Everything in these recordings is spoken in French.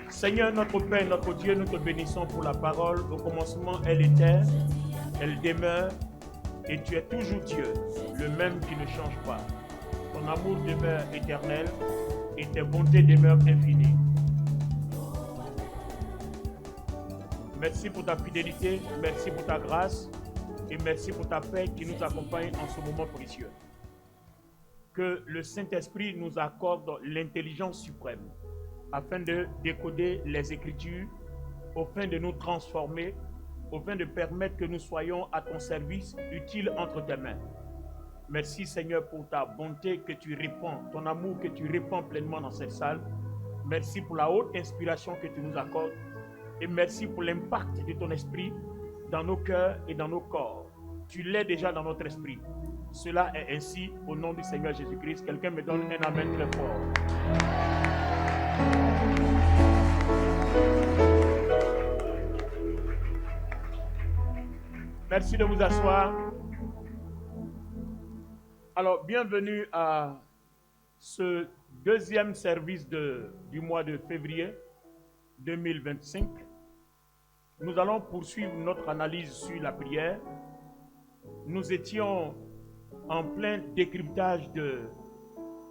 Seigneur, notre Père, notre Dieu, nous te bénissons pour la parole. Au commencement, elle était, elle demeure, et tu es toujours Dieu, le même qui ne change pas. Ton amour demeure éternel, et tes bontés demeurent infinies. Merci pour ta fidélité, merci pour ta grâce, et merci pour ta paix qui nous accompagne en ce moment précieux. Que le Saint-Esprit nous accorde l'intelligence suprême, afin de décoder les Écritures, afin de nous transformer, afin de permettre que nous soyons à ton service, utiles entre tes mains. Merci Seigneur pour ta bonté que tu répands, ton amour que tu répands pleinement dans cette salle. Merci pour la haute inspiration que tu nous accordes et merci pour l'impact de ton esprit dans nos cœurs et dans nos corps. Tu l'es déjà dans notre esprit. Cela est ainsi au nom du Seigneur Jésus-Christ. Quelqu'un me donne un amen très fort. Merci de vous asseoir. Alors, bienvenue à ce deuxième service du mois de février 2025. Nous allons poursuivre notre analyse sur la prière. Nous étions en plein décryptage de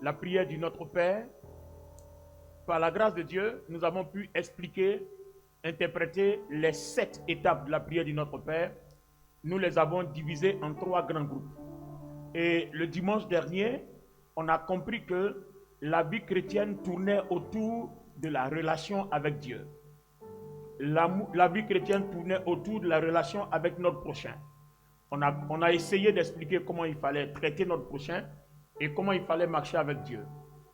la prière du Notre Père. Par la grâce de Dieu, nous avons pu expliquer, interpréter les 7 étapes de la prière du Notre Père. Nous les avons divisées en 3 grands groupes. Et le dimanche dernier, on a compris que la vie chrétienne tournait autour de la relation avec Dieu. La vie chrétienne tournait autour de la relation avec notre prochain. On a essayé d'expliquer comment il fallait traiter notre prochain et comment il fallait marcher avec Dieu.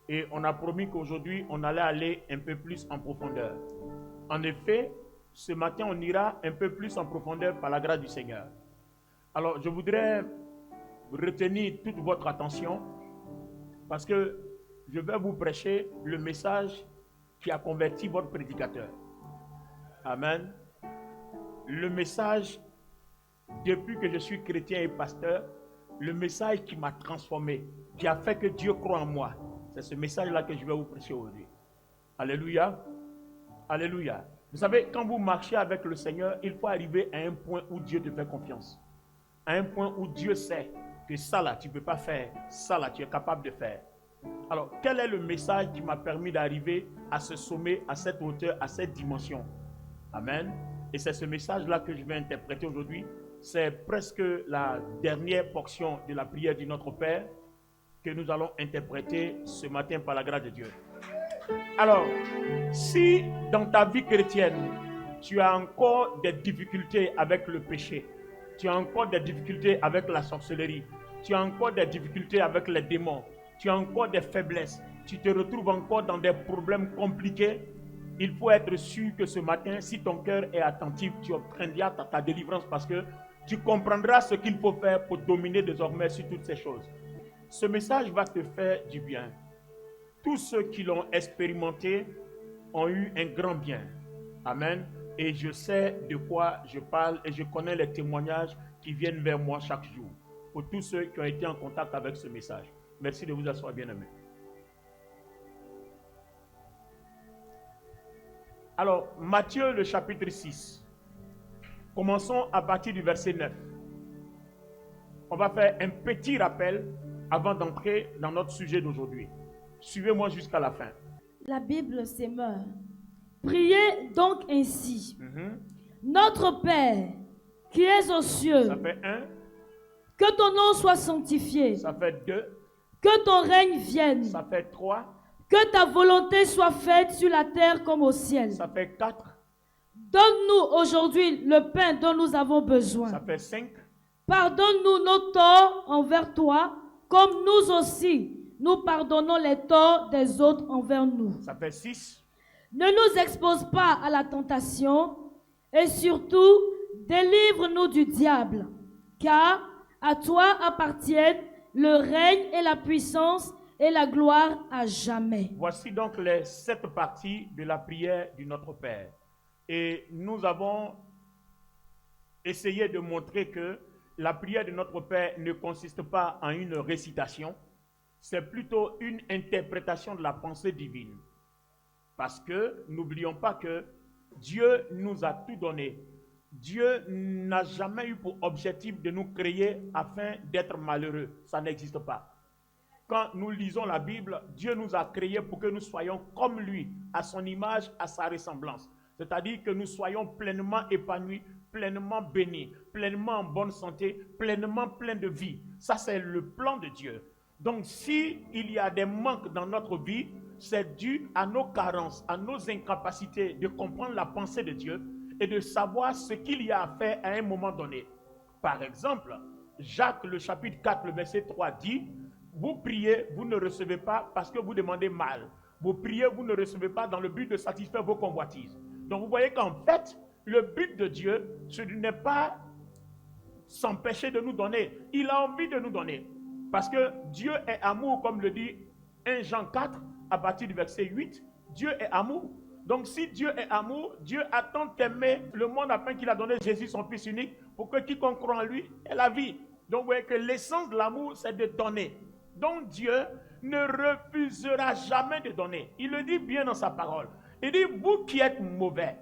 Et on a promis qu'aujourd'hui, on allait aller un peu plus en profondeur. En effet, ce matin, on ira un peu plus en profondeur par la grâce du Seigneur. Alors, je voudrais retenir toute votre attention parce que je vais vous prêcher le message qui a converti votre prédicateur. Amen. Le message, depuis que je suis chrétien et pasteur, le message qui m'a transformé, qui a fait que Dieu croit en moi, c'est ce message-là que je vais vous prêcher aujourd'hui. Alléluia. Alléluia. Vous savez, quand vous marchez avec le Seigneur, il faut arriver à un point où Dieu te fait confiance. À un point où Dieu sait que ça là, tu ne peux pas faire, ça là, tu es capable de faire. Alors, quel est le message qui m'a permis d'arriver à ce sommet, à cette hauteur, à cette dimension? Amen. Et c'est ce message-là que je vais interpréter aujourd'hui. C'est presque la dernière portion de la prière du Notre Père que nous allons interpréter ce matin par la grâce de Dieu. Alors, si dans ta vie chrétienne, tu as encore des difficultés avec le péché, tu as encore des difficultés avec la sorcellerie, tu as encore des difficultés avec les démons, tu as encore des faiblesses, tu te retrouves encore dans des problèmes compliqués, il faut être sûr que ce matin, si ton cœur est attentif, tu obtiendras ta délivrance parce que tu comprendras ce qu'il faut faire pour dominer désormais sur toutes ces choses. Ce message va te faire du bien. Tous ceux qui l'ont expérimenté ont eu un grand bien. Amen. Et je sais de quoi je parle et je connais les témoignages qui viennent vers moi chaque jour. Pour tous ceux qui ont été en contact avec ce message. Merci de vous asseoir, bien-aimés. Alors, Matthieu, le chapitre 6. Commençons à partir du verset 9. On va faire un petit rappel avant d'entrer dans notre sujet d'aujourd'hui. Suivez-moi jusqu'à la fin. La Bible s'émeut. Priez donc ainsi. Notre Père, qui es aux cieux, Ça fait 1. que ton nom soit sanctifié. Ça fait 2. Que ton règne vienne. Ça fait 3. Que ta volonté soit faite sur la terre comme au ciel. Ça fait 4. Donne-nous aujourd'hui le pain dont nous avons besoin. Ça fait 5. Pardonne-nous nos torts envers toi, comme nous aussi, nous pardonnons les torts des autres envers nous. Ça fait 6. Ne nous expose pas à la tentation et surtout, délivre-nous du diable, car à toi appartiennent le règne et la puissance et la gloire à jamais. Voici donc les 7 parties de la prière du Notre Père. Et nous avons essayé de montrer que la prière de Notre Père ne consiste pas en une récitation, c'est plutôt une interprétation de la pensée divine. Parce que n'oublions pas que Dieu nous a tout donné. Dieu n'a jamais eu pour objectif de nous créer afin d'être malheureux. Ça n'existe pas. Quand nous lisons la Bible, Dieu nous a créés pour que nous soyons comme lui, à son image, à sa ressemblance. C'est-à-dire que nous soyons pleinement épanouis, pleinement bénis, pleinement en bonne santé, pleinement pleins de vie. Ça, c'est le plan de Dieu. Donc, s'il y a des manques dans notre vie, c'est dû à nos carences, à nos incapacités de comprendre la pensée de Dieu et de savoir ce qu'il y a à faire à un moment donné. Par exemple, Jacques, le chapitre 4, le verset 3 dit: vous priez, vous ne recevez pas parce que vous demandez mal. Vous priez, vous ne recevez pas dans le but de satisfaire vos convoitises. Donc vous voyez qu'en fait, le but de Dieu, ce n'est pas s'empêcher de nous donner. Il a envie de nous donner. Parce que Dieu est amour, comme le dit 1 Jean 4, à partir du verset 8. Dieu est amour. Donc si Dieu est amour, Dieu a tant aimé le monde afin qu'il a donné Jésus, son Fils unique, pour que quiconque croit en lui ait la vie. Donc vous voyez que l'essence de l'amour, c'est de donner. Donc Dieu ne refusera jamais de donner. Il le dit bien dans sa parole. Il dit: vous qui êtes mauvais,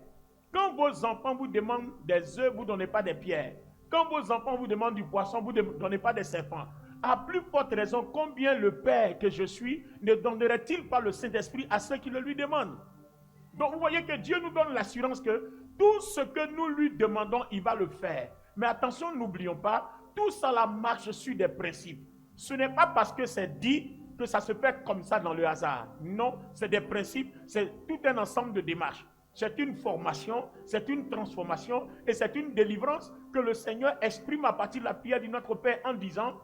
quand vos enfants vous demandent des œufs, vous ne donnez pas des pierres. Quand vos enfants vous demandent du poisson, vous ne donnez pas des serpents. À plus forte raison, combien le Père que je suis ne donnerait-il pas le Saint-Esprit à ceux qui le lui demandent? Donc vous voyez que Dieu nous donne l'assurance que tout ce que nous lui demandons, il va le faire. Mais attention, n'oublions pas, tout ça la marche sur des principes. Ce n'est pas parce que c'est dit que ça se fait comme ça dans le hasard. Non, c'est des principes, c'est tout un ensemble de démarches. C'est une formation, c'est une transformation et c'est une délivrance que le Seigneur exprime à partir de la prière de notre Père en disant: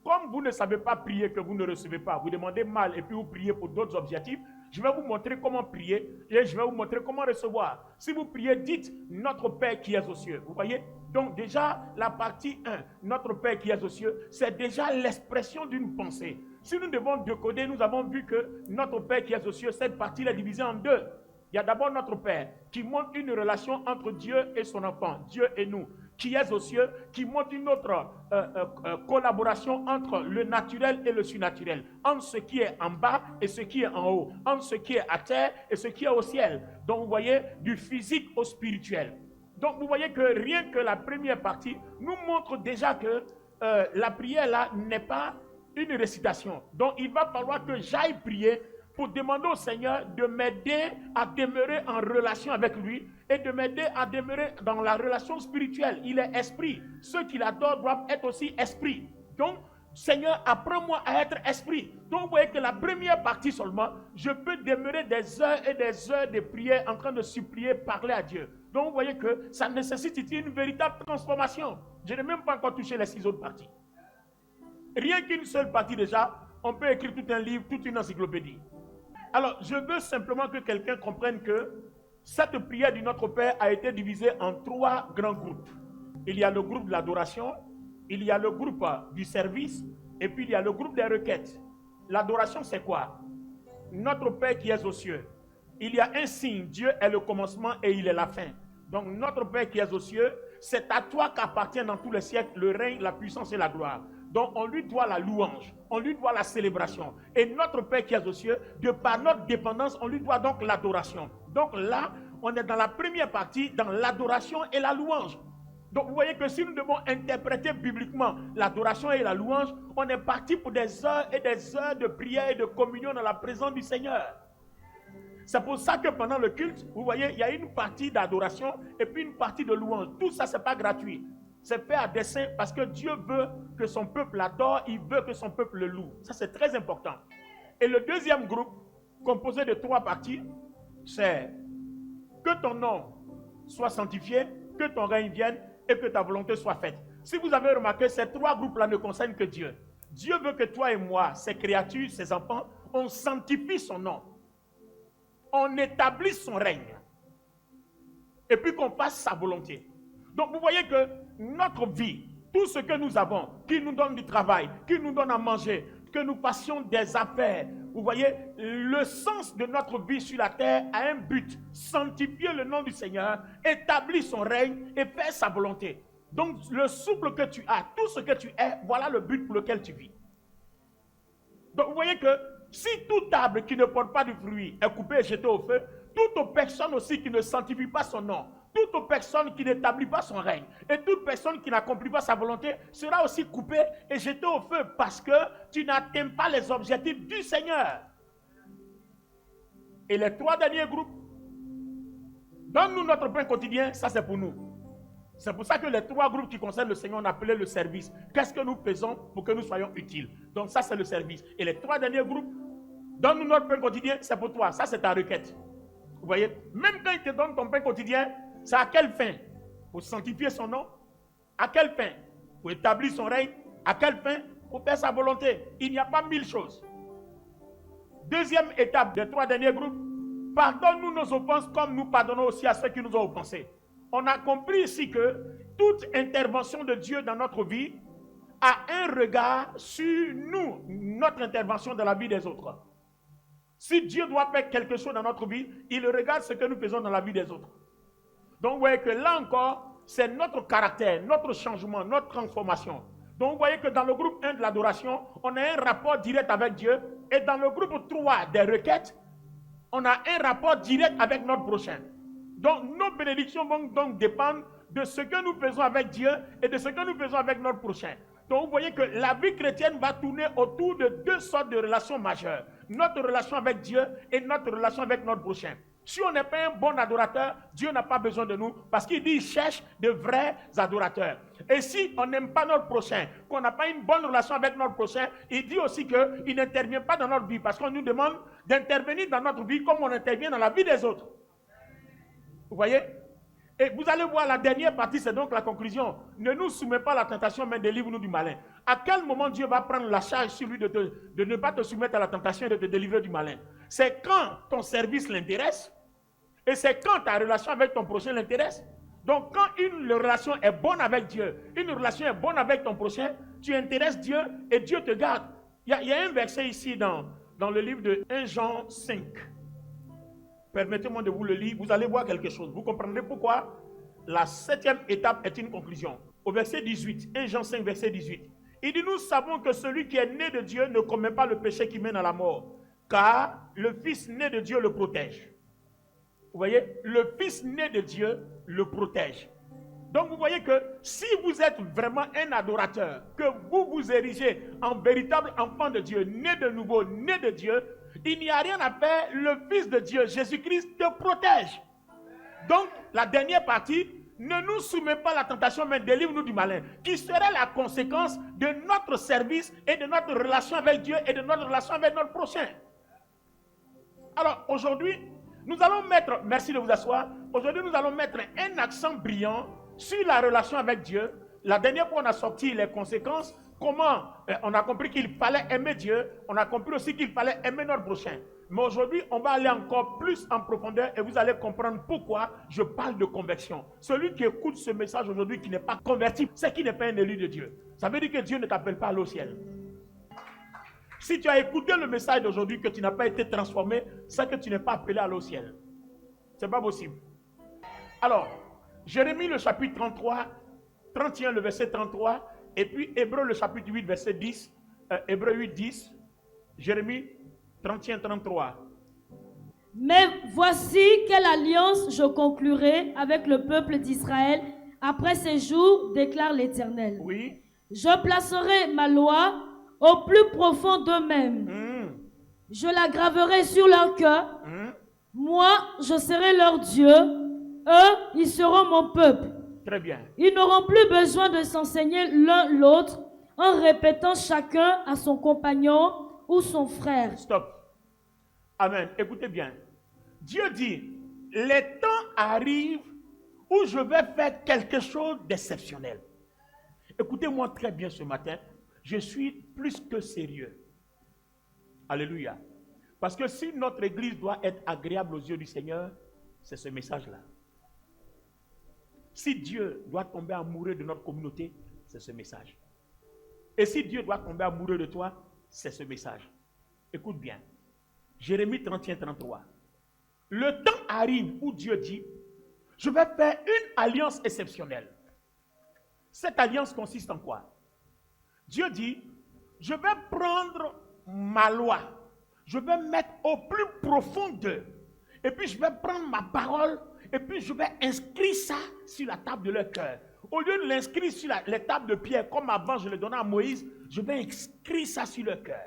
comme vous ne savez pas prier, que vous ne recevez pas, vous demandez mal et puis vous priez pour d'autres objectifs, je vais vous montrer comment prier et je vais vous montrer comment recevoir. Si vous priez, dites: notre Père qui est aux cieux. Vous voyez? Donc déjà, la partie 1, notre Père qui est aux cieux, c'est déjà l'expression d'une pensée. Si nous devons décoder, nous avons vu que notre Père qui est aux cieux, cette partie est divisée en deux. Il y a d'abord notre Père qui montre une relation entre Dieu et son enfant, Dieu et nous, qui est aux cieux, qui montre une autre collaboration entre le naturel et le surnaturel, entre ce qui est en bas et ce qui est en haut, entre ce qui est à terre et ce qui est au ciel. Donc vous voyez, du physique au spirituel. Donc vous voyez que rien que la première partie nous montre déjà que la prière là n'est pas une récitation. Donc il va falloir que j'aille prier pour demander au Seigneur de m'aider à demeurer en relation avec lui et de m'aider à demeurer dans la relation spirituelle. Il est esprit. Ceux qui l'adorent doivent être aussi esprit. Donc, Seigneur, apprends-moi à être esprit. Donc, vous voyez que la première partie seulement, je peux demeurer des heures et des heures de prière en train de supplier, parler à Dieu. Donc, vous voyez que ça nécessite une véritable transformation. Je n'ai même pas encore touché les 6 autres parties. Rien qu'une seule partie déjà, on peut écrire tout un livre, toute une encyclopédie. Alors, je veux simplement que quelqu'un comprenne que cette prière du Notre Père a été divisée en 3 grands groupes. Il y a le groupe de l'adoration, il y a le groupe du service, et puis il y a le groupe des requêtes. L'adoration, c'est quoi? Notre Père qui est aux cieux. Il y a un signe, Dieu est le commencement et il est la fin. Donc, notre Père qui est aux cieux, c'est à toi qu'appartient dans tous les siècles le règne, la puissance et la gloire. Donc, on lui doit la louange, on lui doit la célébration. Et notre Père qui est aux cieux, de par notre dépendance, on lui doit donc l'adoration. Donc là, on est dans la première partie, dans l'adoration et la louange. Donc, vous voyez que si nous devons interpréter bibliquement l'adoration et la louange, on est parti pour des heures et des heures de prière et de communion dans la présence du Seigneur. C'est pour ça que pendant le culte, vous voyez, il y a une partie d'adoration et puis une partie de louange. Tout ça, ce n'est pas gratuit. C'est fait à dessein parce que Dieu veut que son peuple l'adore, il veut que son peuple le loue. Ça, c'est très important. Et le deuxième groupe, composé de 3 parties, c'est que ton nom soit sanctifié, que ton règne vienne et que ta volonté soit faite. Si vous avez remarqué, ces 3 groupes-là ne concernent que Dieu. Dieu veut que toi et moi, ses créatures, ses enfants, on sanctifie son nom. On établisse son règne. Et puis qu'on fasse sa volonté. Donc vous voyez que notre vie, tout ce que nous avons, qui nous donne du travail, qui nous donne à manger, que nous fassions des affaires, vous voyez, le sens de notre vie sur la terre a un but: sanctifier le nom du Seigneur, établir son règne et faire sa volonté. Donc le souffle que tu as, tout ce que tu es, voilà le but pour lequel tu vis. Donc vous voyez que Si toute table qui ne porte pas de fruit est coupée et jetée au feu, toute personne aussi qui ne sanctifie pas son nom, toute personne qui n'établit pas son règne, et toute personne qui n'accomplit pas sa volonté sera aussi coupée et jetée au feu parce que tu n'atteins pas les objectifs du Seigneur. Et les 3 derniers groupes, donne-nous notre pain quotidien, ça c'est pour nous. C'est pour ça que les 3 groupes qui concernent le Seigneur, on appelait le service. Qu'est-ce que nous faisons pour que nous soyons utiles? Donc ça c'est le service. Et les 3 derniers groupes, donne-nous notre pain quotidien, c'est pour toi. Ça c'est ta requête. Vous voyez? Même quand il te donne ton pain quotidien, c'est à quelle fin? Pour sanctifier son nom? À quelle fin? Pour établir son règne? À quelle fin? Pour faire sa volonté. Il n'y a pas 1000 choses. Deuxième étape des 3 derniers groupes, pardonne-nous nos offenses comme nous pardonnons aussi à ceux qui nous ont offensés. On a compris ici que toute intervention de Dieu dans notre vie a un regard sur nous, notre intervention dans la vie des autres. Si Dieu doit faire quelque chose dans notre vie, il regarde ce que nous faisons dans la vie des autres. Donc vous voyez que là encore, c'est notre caractère, notre changement, notre transformation. Donc vous voyez que dans le groupe 1 de l'adoration, on a un rapport direct avec Dieu. Et dans le groupe 3 des requêtes, on a un rapport direct avec notre prochain. Donc nos bénédictions vont donc dépendre de ce que nous faisons avec Dieu et de ce que nous faisons avec notre prochain. Donc vous voyez que la vie chrétienne va tourner autour de 2 sortes de relations majeures. Notre relation avec Dieu et notre relation avec notre prochain. Si on n'est pas un bon adorateur, Dieu n'a pas besoin de nous parce qu'il dit qu'il cherche de vrais adorateurs. Et si on n'aime pas notre prochain, qu'on n'a pas une bonne relation avec notre prochain, il dit aussi qu'il n'intervient pas dans notre vie parce qu'on nous demande d'intervenir dans notre vie comme on intervient dans la vie des autres. Vous voyez? Et vous allez voir la dernière partie, c'est donc la conclusion. Ne nous soumets pas à la tentation, mais délivre-nous du malin. À quel moment Dieu va prendre la charge sur lui de ne pas te soumettre à la tentation et de te délivrer du malin? C'est quand ton service l'intéresse et c'est quand ta relation avec ton prochain l'intéresse. Donc quand une relation est bonne avec Dieu, une relation est bonne avec ton prochain, tu intéresses Dieu et Dieu te garde. Il y a un verset ici dans le livre de 1 Jean 5. Permettez-moi de vous le lire, vous allez voir quelque chose. Vous comprendrez pourquoi la 7e étape est une conclusion. Au verset 18, 1 Jean 5, verset 18. Il dit, nous savons que celui qui est né de Dieu ne commet pas le péché qui mène à la mort, car le Fils né de Dieu le protège. Vous voyez, le Fils né de Dieu le protège. Donc vous voyez que si vous êtes vraiment un adorateur, que vous vous érigez en véritable enfant de Dieu, né de nouveau, né de Dieu, il n'y a rien à faire, le Fils de Dieu, Jésus-Christ, te protège. Donc, la dernière partie, ne nous soumets pas à la tentation, mais délivre-nous du malin, qui serait la conséquence de notre service et de notre relation avec Dieu et de notre relation avec notre prochain. Alors, aujourd'hui, nous allons mettre, merci de vous asseoir, aujourd'hui nous allons mettre un accent brillant sur la relation avec Dieu. La dernière fois, on a sorti les conséquences. Comment on a compris qu'il fallait aimer Dieu, on a compris aussi qu'il fallait aimer notre prochain. Mais aujourd'hui, on va aller encore plus en profondeur et vous allez comprendre pourquoi je parle de conversion. Celui qui écoute ce message aujourd'hui qui n'est pas converti, c'est qui n'est pas un élu de Dieu. Ça veut dire que Dieu ne t'appelle pas à aller au ciel. Si tu as écouté le message d'aujourd'hui que tu n'as pas été transformé, c'est que tu n'es pas appelé à aller au ciel. Ce n'est pas possible. Alors, Jérémie le chapitre 33, 31 le verset 33, et puis Hébreu le chapitre 8 verset 10, Hébreu 8, 10, Jérémie 31, 33. Mais voici quelle alliance je conclurai avec le peuple d'Israël après ces jours, déclare l'Éternel. Oui. Je placerai ma loi au plus profond d'eux-mêmes. Je la graverai sur leur cœur. Moi, je serai leur Dieu. Eux, ils seront mon peuple. Très bien. Ils n'auront plus besoin de s'enseigner l'un l'autre en répétant chacun à son compagnon ou son frère. Stop. Amen. Écoutez bien. Dieu dit, les temps arrivent où je vais faire quelque chose d'exceptionnel. Écoutez-moi très bien ce matin. Je suis plus que sérieux. Alléluia. Parce que si notre église doit être agréable aux yeux du Seigneur, c'est ce message-là. Si Dieu doit tomber amoureux de notre communauté, c'est ce message. Et si Dieu doit tomber amoureux de toi, c'est ce message. Écoute bien. Jérémie 31, 33. Le temps arrive où Dieu dit, je vais faire une alliance exceptionnelle. Cette alliance consiste en quoi? Dieu dit, je vais prendre ma loi, je vais mettre au plus profond d'eux. Et puis je vais prendre ma parole et puis je vais inscrire ça sur la table de leur cœur. Au lieu de l'inscrire sur les tables de pierre, comme avant je le donnais à Moïse, je vais inscrire ça sur leur cœur.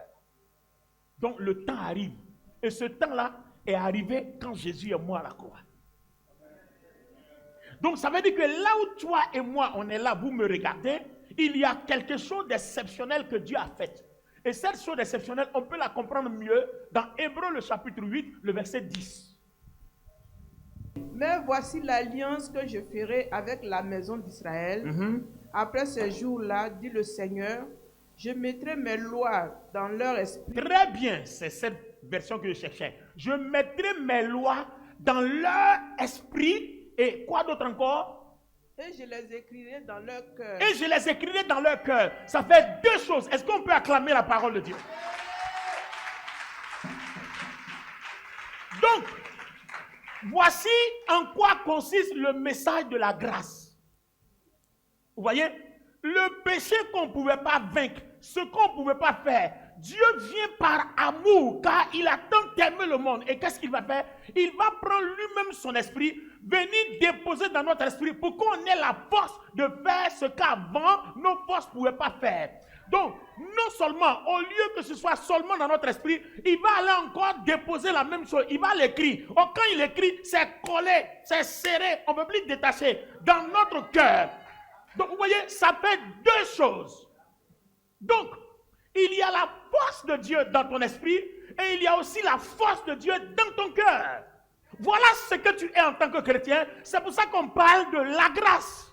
Donc le temps arrive. Et ce temps-là est arrivé quand Jésus est mort à la croix. Donc ça veut dire que là où toi et moi, on est là, vous me regardez, il y a quelque chose d'exceptionnel que Dieu a fait. Et cette chose exceptionnelle, on peut la comprendre mieux dans Hébreux le chapitre 8, le verset 10. Mais voici l'alliance que je ferai avec la maison d'Israël. Après ces jours-là, dit le Seigneur, je mettrai mes lois dans leur esprit. Très bien, c'est cette version que je cherchais. Je mettrai mes lois dans leur esprit. Et quoi d'autre encore? Et je les écrirai dans leur cœur. Et je les écrirai dans leur cœur. Ça fait deux choses. Est-ce qu'on peut acclamer la parole de Dieu? Donc, voici en quoi consiste le message de la grâce. Vous voyez? Le péché qu'on ne pouvait pas vaincre, ce qu'on ne pouvait pas faire, Dieu vient par amour, car il a tant aimé le monde. Et qu'est-ce qu'il va faire? Il va prendre lui-même son esprit, venir déposer dans notre esprit pour qu'on ait la force de faire ce qu'avant nos forces ne pouvaient pas faire. Donc, non seulement, au lieu que ce soit seulement dans notre esprit, il va aller encore déposer la même chose. Il va l'écrire. Oh, quand il écrit, c'est collé, c'est serré, on ne peut plus détacher dans notre cœur. Donc, vous voyez, ça fait deux choses. Donc, il y a la force de Dieu dans ton esprit et il y a aussi la force de Dieu dans ton cœur. Voilà ce que tu es en tant que chrétien. C'est pour ça qu'on parle de la grâce.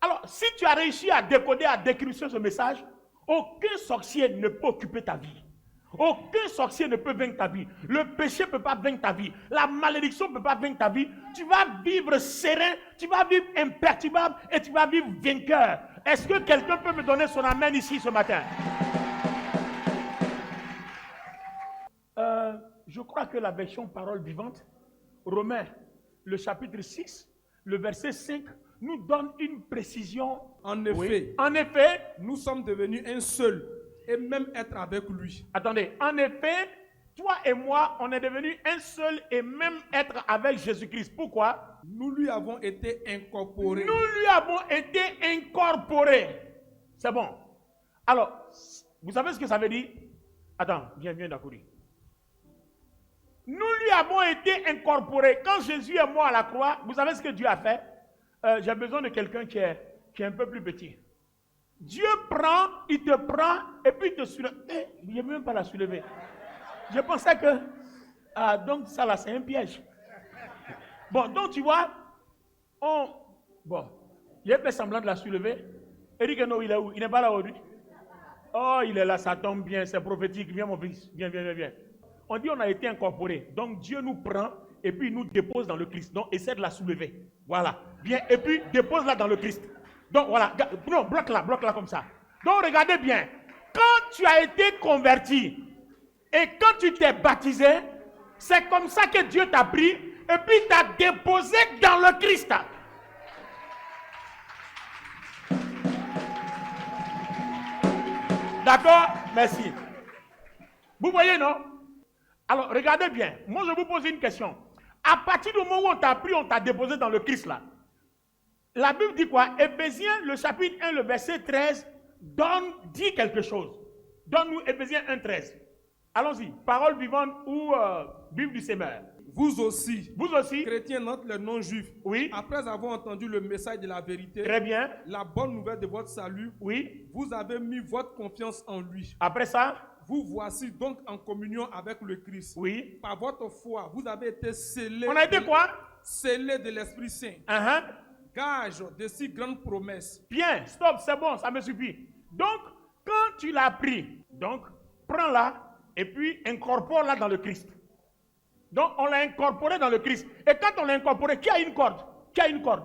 Alors, si tu as réussi à décoder, à décrypter ce message, aucun sorcier ne peut occuper ta vie. Aucun sorcier ne peut vaincre ta vie. Le péché ne peut pas vaincre ta vie. La malédiction ne peut pas vaincre ta vie. Tu vas vivre serein, tu vas vivre imperturbable et tu vas vivre vainqueur. Est-ce que quelqu'un peut me donner son amen ici ce matin? Je crois que la version parole vivante, Romains, le chapitre 6, le verset 5, nous donne une précision. En effet, Oui. En effet, nous sommes devenus un seul et même être avec lui. attendez, en effet, toi et moi, on est devenus un seul et même être avec Jésus-Christ. Pourquoi? Nous lui avons été incorporés. Nous lui avons été incorporés. C'est bon. Alors, vous savez ce que ça veut dire? Attends, viens d'accourir. Nous lui avons été incorporés. Quand Jésus est mort à la croix, vous savez ce que Dieu a fait? J'ai besoin de quelqu'un qui est un peu plus petit. Dieu prend, il te prend et puis il te soulève. Il n'est même pas la soulever. Je pensais que... Ah, donc ça là, c'est un piège. Bon, donc tu vois, bon, il a fait semblant de la soulever. Il dit que non, il est où? Il n'est pas là aujourd'hui. Oh, il est là, ça tombe bien, c'est prophétique. Viens mon fils, viens. On dit on a été incorporés. Donc Dieu nous prend et puis il nous dépose dans le Christ. Donc essaie de la soulever. Voilà. Viens et puis dépose-la dans le Christ. Donc voilà. Non, bloque-la comme ça. Donc regardez bien. Quand tu as été converti et quand tu t'es baptisé, c'est comme ça que Dieu t'a pris et puis t'a déposé dans le Christ. D'accord? Merci. Vous voyez, non? Alors, regardez bien. Moi, je vous pose une question. À partir du moment où on t'a pris, on t'a déposé dans le Christ, là. La Bible dit quoi? Éphésiens, le chapitre 1, le verset 13, dit quelque chose. Donne-nous Éphésiens 1, 13. Allons-y. Parole vivante ou Bible du Semeur. Vous aussi, Vous aussi, chrétiens notre les non-juifs, oui, après avoir entendu le message de la vérité, très bien, la bonne nouvelle de votre salut, oui. vous avez mis votre confiance en lui. Après ça, Vous voici donc en communion avec le Christ. oui. Par votre foi, vous avez été scellés. On a été quoi? Scellés de l'Esprit Saint. Gage de si grandes promesses. Bien, stop, c'est bon, ça me suffit. Donc, quand tu l'as pris, donc, prends-la et puis incorpore-la dans le Christ. Donc, on l'a incorporé dans le Christ. Et quand on l'a incorporé, qui a une corde? Qui a une corde?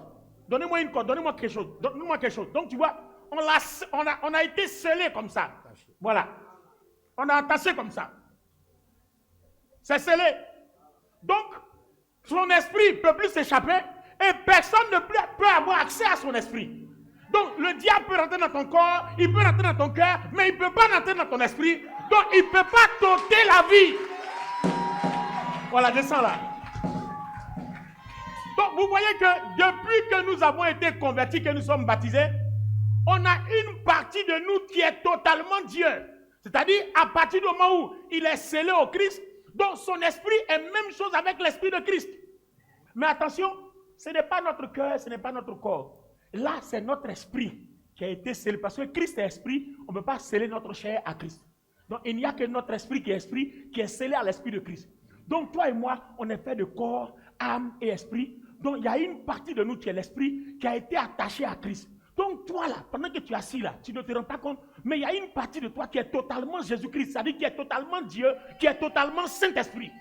Donnez-moi une corde, donnez-moi quelque chose. Donnez-moi quelque chose. Donc, tu vois, on a été scellé comme ça. Voilà. On a attaché comme ça. C'est scellé. Donc, son esprit ne peut plus s'échapper et personne ne peut avoir accès à son esprit. Donc, le diable peut rentrer dans ton corps, il peut rentrer dans ton cœur, mais il ne peut pas rentrer dans ton esprit. Donc, il ne peut pas t'ôter la vie. Voilà, descends là. Donc, vous voyez que depuis que nous avons été convertis, que nous sommes baptisés, on a une partie de nous qui est totalement Dieu. C'est-à-dire, à partir du moment où il est scellé au Christ, donc son esprit est même chose avec l'esprit de Christ. Mais attention, ce n'est pas notre cœur, ce n'est pas notre corps. Là, c'est notre esprit qui a été scellé. Parce que Christ est esprit, on ne peut pas sceller notre chair à Christ. Donc, il n'y a que notre esprit qui est scellé à l'esprit de Christ. Donc, toi et moi, on est fait de corps, âme et esprit. Donc, il y a une partie de nous qui est l'esprit qui a été attachée à Christ. Donc, toi là, pendant que tu es assis là, tu ne te rends pas compte, mais il y a une partie de toi qui est totalement Jésus-Christ, c'est-à-dire qui est totalement Dieu, qui est totalement Saint-Esprit.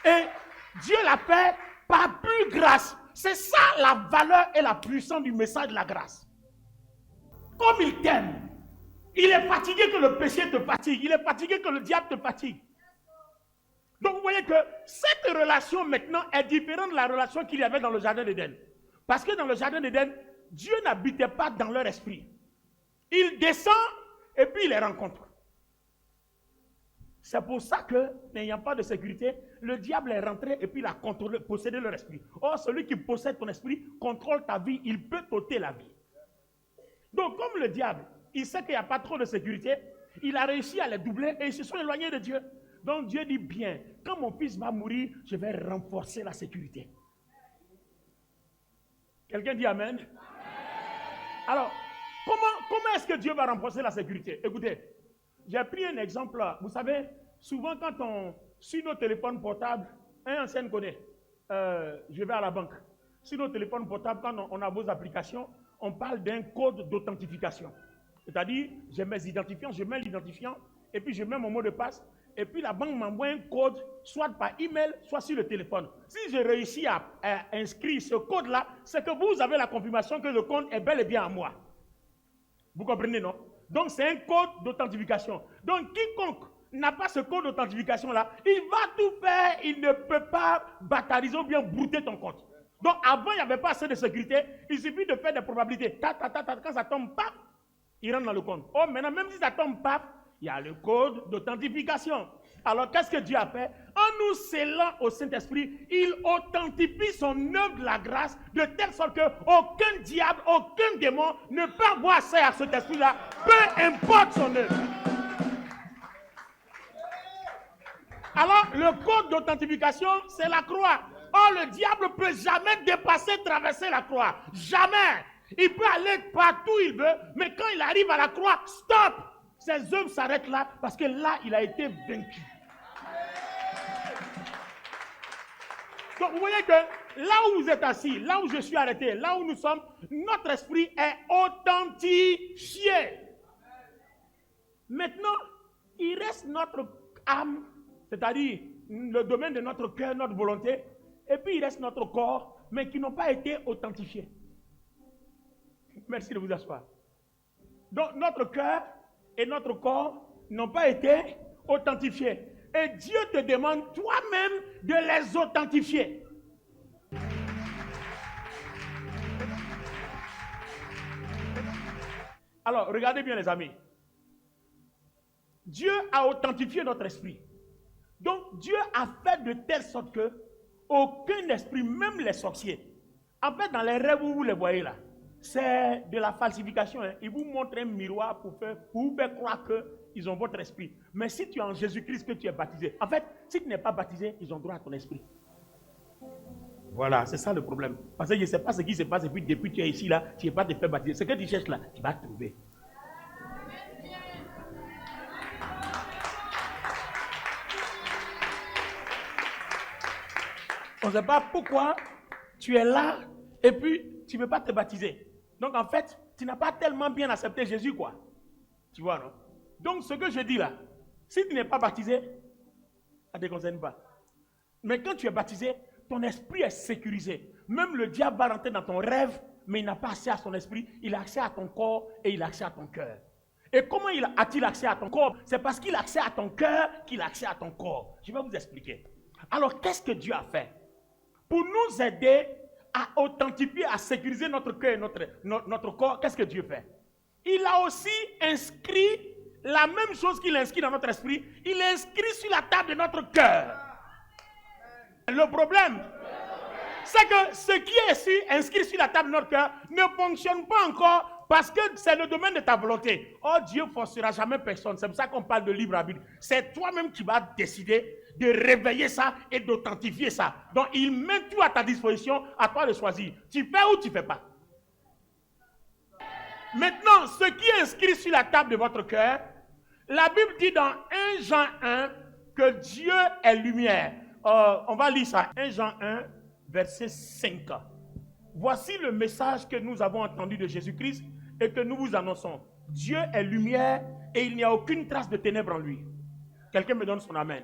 Et Dieu l'a fait par pure grâce. C'est ça la valeur et la puissance du message de la grâce. Comme il t'aime, il est fatigué que le péché te fatigue, il est fatigué que le diable te fatigue. Donc vous voyez que cette relation maintenant est différente de la relation qu'il y avait dans le jardin d'Éden. Parce que dans le jardin d'Éden, Dieu n'habitait pas dans leur esprit. Il descend et puis il les rencontre. C'est pour ça que, n'ayant pas de sécurité, le diable est rentré et puis il a contrôlé, possédé leur esprit. Or, celui qui possède ton esprit contrôle ta vie, il peut t'ôter la vie. Donc, comme le diable, il sait qu'il n'y a pas trop de sécurité, il a réussi à les doubler et ils se sont éloignés de Dieu. Donc, Dieu dit bien, quand mon fils va mourir, je vais renforcer la sécurité. Quelqu'un dit Amen? Alors, comment est-ce que Dieu va renforcer la sécurité? Écoutez, j'ai pris un exemple là. Vous savez, souvent quand sur nos téléphones portables, un ancien connaît, je vais à la banque. Sur nos téléphones portables, quand on a vos applications, on parle d'un code d'authentification. C'est-à-dire, je mets l'identifiant, et puis je mets mon mot de passe, et puis la banque m'envoie un code, soit par email, soit sur le téléphone. Si j'ai réussi à inscrire ce code-là, c'est que vous avez la confirmation que le compte est bel et bien à moi. Vous comprenez, non? Donc, c'est un code d'authentification. Donc, quiconque n'a pas ce code d'authentification-là, il va tout faire, il ne peut pas baptiser ou bien brouter ton compte. Donc, avant, il n'y avait pas assez de sécurité, il suffit de faire des probabilités. Quand ça tombe, paf, il rentre dans le compte. Oh, maintenant, même si ça tombe, paf, il y a le code d'authentification. Alors, qu'est-ce que Dieu a fait? En nous scellant au Saint-Esprit, il authentifie son œuvre de la grâce de telle sorte qu'aucun diable, aucun démon ne peut avoir accès à cet esprit-là, peu importe son œuvre. Alors, le code d'authentification, c'est la croix. Or, le diable ne peut jamais traverser la croix. Jamais. Il peut aller partout où il veut, mais quand il arrive à la croix, stop! Ses œuvres s'arrêtent là, parce que là, il a été vaincu. Donc, vous voyez que là où vous êtes assis, là où je suis arrêté, là où nous sommes, notre esprit est authentifié. Maintenant, il reste notre âme, c'est-à-dire le domaine de notre cœur, notre volonté, et puis il reste notre corps, mais qui n'ont pas été authentifiés. Merci de vous asseoir. Donc, notre cœur et notre corps n'ont pas été authentifiés. Et Dieu te demande toi-même de les authentifier. Alors, regardez bien les amis. Dieu a authentifié notre esprit. Donc, Dieu a fait de telle sorte que aucun esprit, même les sorciers, en fait, dans les rêves où vous les voyez là, c'est de la falsification. Hein. Ils vous montrent un miroir pour vous faire croire qu'ils ont votre esprit. Mais si tu es en Jésus-Christ, que tu es baptisé, en fait, si tu n'es pas baptisé, ils ont droit à ton esprit. Voilà, c'est ça le problème. Parce que je ne sais pas ce qui se passe, et puis depuis que tu es ici, là, tu n'es pas te faire baptiser. Ce que tu cherches là, tu vas trouver. On ne sait pas pourquoi tu es là, et puis tu ne veux pas te baptiser. Donc en fait, tu n'as pas tellement bien accepté Jésus, quoi. Tu vois, non? Donc ce que je dis là, si tu n'es pas baptisé, ça ne te concerne pas. Mais quand tu es baptisé, ton esprit est sécurisé. Même le diable va rentrer dans ton rêve, mais il n'a pas accès à son esprit, il a accès à ton corps et il a accès à ton cœur. Et comment a-t-il accès à ton corps? C'est parce qu'il a accès à ton cœur qu'il a accès à ton corps. Je vais vous expliquer. Alors qu'est-ce que Dieu a fait? Pour nous aider à authentifier, à sécuriser notre cœur et notre corps, qu'est-ce que Dieu fait? Il a aussi inscrit la même chose qu'il inscrit dans notre esprit, il inscrit sur la table de notre cœur. Le problème, c'est que ce qui est inscrit sur la table de notre cœur ne fonctionne pas encore parce que c'est le domaine de ta volonté. Oh, Dieu ne forcera jamais personne. C'est pour ça qu'on parle de libre arbitre. C'est toi-même qui vas décider de réveiller ça et d'authentifier ça. Donc, il met tout à ta disposition, à toi de choisir. Tu fais ou tu ne fais pas. Maintenant, ce qui est inscrit sur la table de votre cœur, la Bible dit dans 1 Jean 1 que Dieu est lumière. On va lire ça. 1 Jean 1, verset 5. Voici le message que nous avons entendu de Jésus-Christ et que nous vous annonçons. Dieu est lumière et il n'y a aucune trace de ténèbres en lui. Quelqu'un me donne son amen.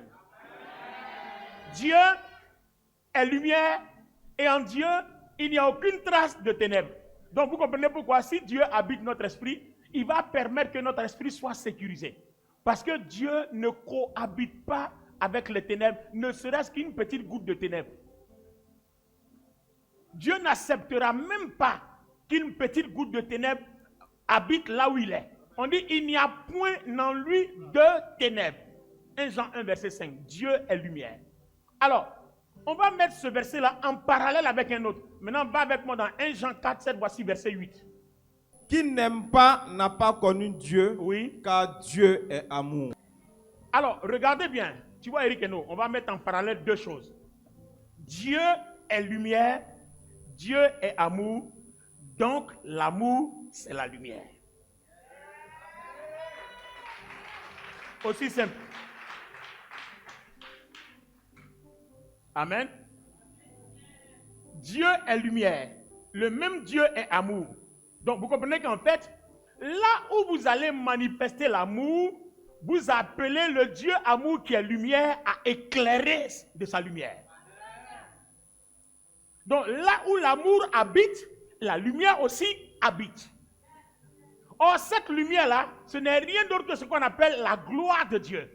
Dieu est lumière et en Dieu, il n'y a aucune trace de ténèbres. Donc vous comprenez pourquoi si Dieu habite notre esprit, il va permettre que notre esprit soit sécurisé. Parce que Dieu ne cohabite pas avec les ténèbres, ne serait-ce qu'une petite goutte de ténèbres. Dieu n'acceptera même pas qu'une petite goutte de ténèbres habite là où il est. On dit, il n'y a point en lui de ténèbres. 1 Jean 1, verset 5. Dieu est lumière. Alors, on va mettre ce verset-là en parallèle avec un autre. Maintenant, va avec moi dans 1 Jean 4, 7, voici verset 8. Qui n'aime pas n'a pas connu Dieu, Oui. car Dieu est amour. Alors, regardez bien. Tu vois, Eric et nous, on va mettre en parallèle deux choses. Dieu est lumière, Dieu est amour, donc l'amour, c'est la lumière. Aussi simple. Amen. Dieu est lumière, le même Dieu est amour. Donc, vous comprenez qu'en fait, là où vous allez manifester l'amour, vous appelez le Dieu amour qui est lumière à éclairer de sa lumière. Donc là où l'amour habite, la lumière aussi habite. Or cette lumière-là, ce n'est rien d'autre que ce qu'on appelle la gloire de Dieu.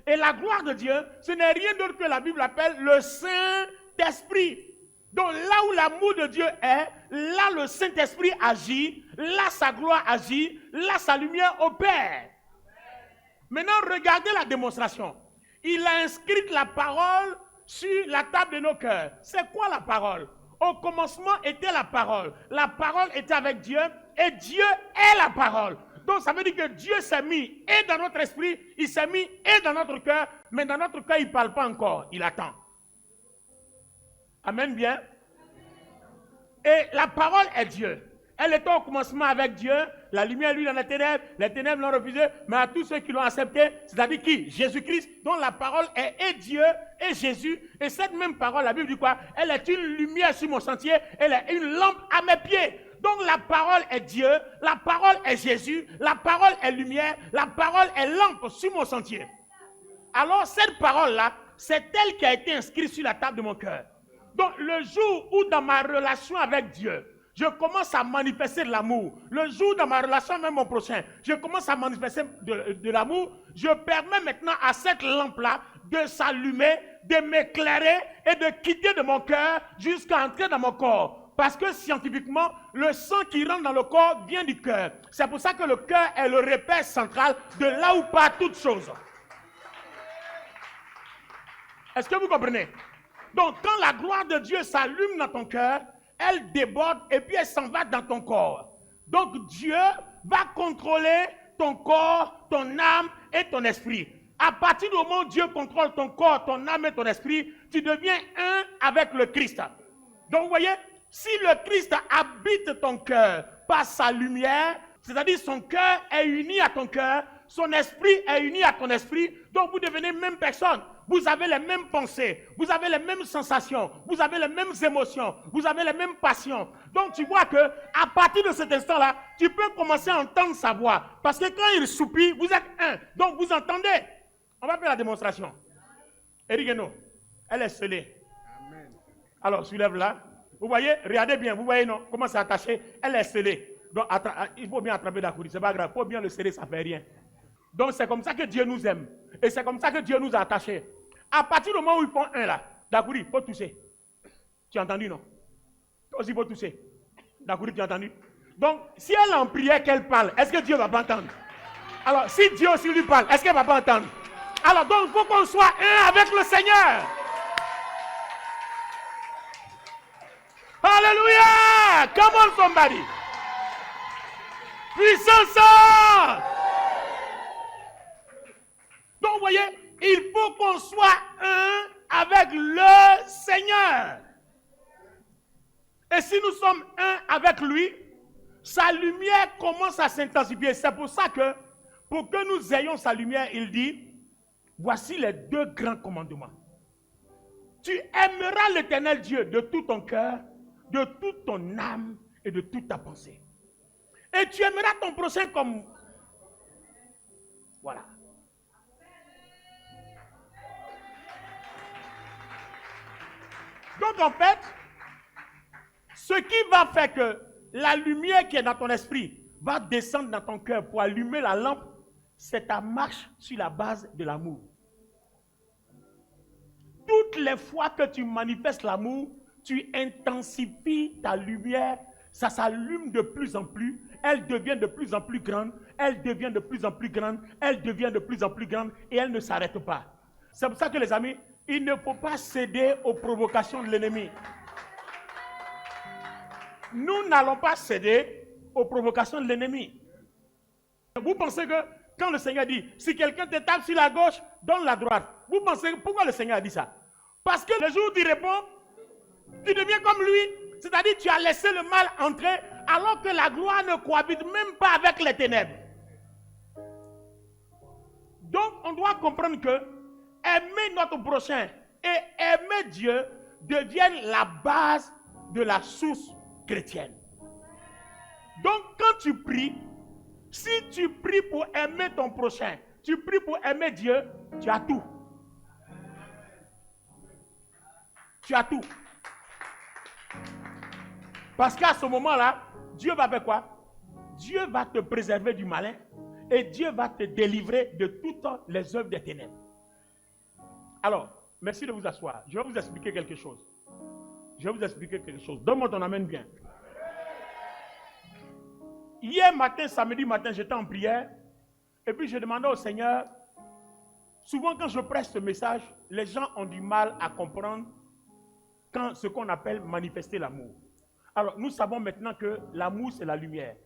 Et la gloire de Dieu, ce n'est rien d'autre que la Bible appelle le Saint-Esprit. Donc là où l'amour de Dieu est, là le Saint-Esprit agit, là sa gloire agit, là sa lumière opère. Maintenant, regardez la démonstration. Il a inscrit la parole sur la table de nos cœurs. C'est quoi la parole? Au commencement était la parole. La parole était avec Dieu et Dieu est la parole. Donc ça veut dire que Dieu s'est mis et dans notre esprit, il s'est mis et dans notre cœur, mais dans notre cœur, il ne parle pas encore, il attend. Amen bien. Et la parole est Dieu. Elle était au commencement avec Dieu, la lumière lui dans les ténèbres l'ont refusé, mais à tous ceux qui l'ont accepté, c'est-à-dire qui? Jésus-Christ, dont la parole est et Dieu et Jésus. Et cette même parole, la Bible dit quoi? Elle est une lumière sur mon sentier, elle est une lampe à mes pieds. Donc la parole est Dieu, la parole est Jésus, la parole est lumière, la parole est lampe sur mon sentier. Alors cette parole-là, c'est elle qui a été inscrite sur la table de mon cœur. Donc le jour où dans ma relation avec Dieu, je commence à manifester de l'amour. Le jour dans ma relation avec mon prochain, je commence à manifester de l'amour. Je permets maintenant à cette lampe-là de s'allumer, de m'éclairer et de quitter de mon cœur jusqu'à entrer dans mon corps. Parce que scientifiquement, le sang qui rentre dans le corps vient du cœur. C'est pour ça que le cœur est le repère central de là où part toute chose. Est-ce que vous comprenez? Donc, quand la gloire de Dieu s'allume dans ton cœur, elle déborde et puis elle s'en va dans ton corps. Donc Dieu va contrôler ton corps, ton âme et ton esprit. À partir du moment où Dieu contrôle ton corps, ton âme et ton esprit, tu deviens un avec le Christ. Donc vous voyez, si le Christ habite ton cœur par sa lumière, c'est-à-dire son cœur est uni à ton cœur, son esprit est uni à ton esprit, donc vous devenez même personne. Vous avez les mêmes pensées, vous avez les mêmes sensations, vous avez les mêmes émotions, vous avez les mêmes passions. Donc tu vois que à partir de cet instant-là, tu peux commencer à entendre sa voix. Parce que quand il soupire, vous êtes un. Donc vous entendez. On va faire la démonstration. Eric Guénaud, elle est scellée. Amen. Alors soulève-la. Vous voyez, regardez bien, vous voyez non, comment c'est attaché. Elle est scellée. Donc il faut bien attraper la couille, c'est pas grave. Il faut bien le serrer, ça ne fait rien. Donc c'est comme ça que Dieu nous aime. Et c'est comme ça que Dieu nous a attachés. À partir du moment où ils font un là, d'accord, il faut toucher. Tu as entendu, non? Toi aussi, il faut toucher. D'accord, tu as entendu? Donc, si elle est en prière, qu'elle parle, est-ce que Dieu ne va pas entendre? Alors, si Dieu aussi lui parle, est-ce qu'elle ne va pas entendre? Alors, donc, il faut qu'on soit un avec le Seigneur. Alléluia! Come on, somebody! Puissance! Donc, vous voyez, il faut qu'on soit un avec le Seigneur. Et si nous sommes un avec lui, sa lumière commence à s'intensifier. C'est pour ça que, pour que nous ayons sa lumière, il dit, voici les 2 grands commandements. Tu aimeras l'Éternel Dieu de tout ton cœur, de toute ton âme et de toute ta pensée. Et tu aimeras ton prochain comme... Voilà. Donc en fait, ce qui va faire que la lumière qui est dans ton esprit va descendre dans ton cœur pour allumer la lampe, c'est ta marche sur la base de l'amour. Toutes les fois que tu manifestes l'amour, tu intensifies ta lumière, ça s'allume de plus en plus, elle devient de plus en plus grande, elle devient de plus en plus grande, elle devient de plus en plus grande et elle ne s'arrête pas. C'est pour ça que les amis, il ne faut pas céder aux provocations de l'ennemi. Nous n'allons pas céder aux provocations de l'ennemi. Vous pensez que quand le Seigneur dit, si quelqu'un te tape sur la gauche, donne la droite. Vous pensez, pourquoi le Seigneur a dit ça? Parce que le jour où tu réponds, tu deviens comme lui. C'est-à-dire tu as laissé le mal entrer alors que la gloire ne cohabite même pas avec les ténèbres. Donc on doit comprendre que aimer notre prochain et aimer Dieu deviennent la base de la source chrétienne. Donc quand tu pries, si tu pries pour aimer ton prochain, tu pries pour aimer Dieu, tu as tout. Tu as tout. Parce qu'à ce moment-là, Dieu va faire quoi? Dieu va te préserver du malin et Dieu va te délivrer de toutes les œuvres des ténèbres. Alors, merci de vous asseoir. Je vais vous expliquer quelque chose. Donne-moi ton amen bien. Hier matin, samedi matin, j'étais en prière et puis je demandais au Seigneur, souvent quand je prêche ce message, les gens ont du mal à comprendre ce qu'on appelle manifester l'amour. Alors, nous savons maintenant que l'amour, c'est la lumière.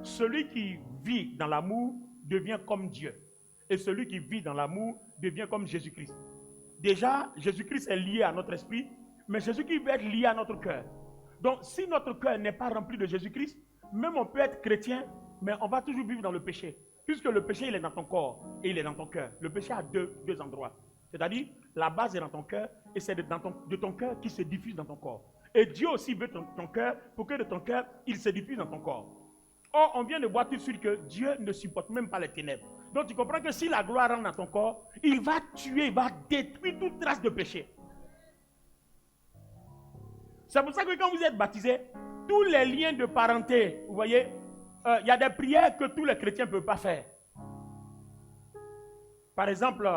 Celui qui vit dans l'amour devient comme Dieu. Et celui qui vit dans l'amour devient comme Jésus-Christ. Déjà, Jésus-Christ est lié à notre esprit, mais Jésus-Christ veut être lié à notre cœur. Donc, si notre cœur n'est pas rempli de Jésus-Christ, même on peut être chrétien, mais on va toujours vivre dans le péché. Puisque le péché, il est dans ton corps et il est dans ton cœur. Le péché a deux endroits. C'est-à-dire, la base est dans ton cœur et c'est de ton cœur qui se diffuse dans ton corps. Et Dieu aussi veut ton cœur pour que de ton cœur, il se diffuse dans ton corps. Or, on vient de voir tout de suite que Dieu ne supporte même pas les ténèbres. Donc, tu comprends que si la gloire rentre dans ton corps, il va tuer, il va détruire toute trace de péché. C'est pour ça que quand vous êtes baptisé, tous les liens de parenté, vous voyez, il y a des prières que tous les chrétiens ne peuvent pas faire. Par exemple,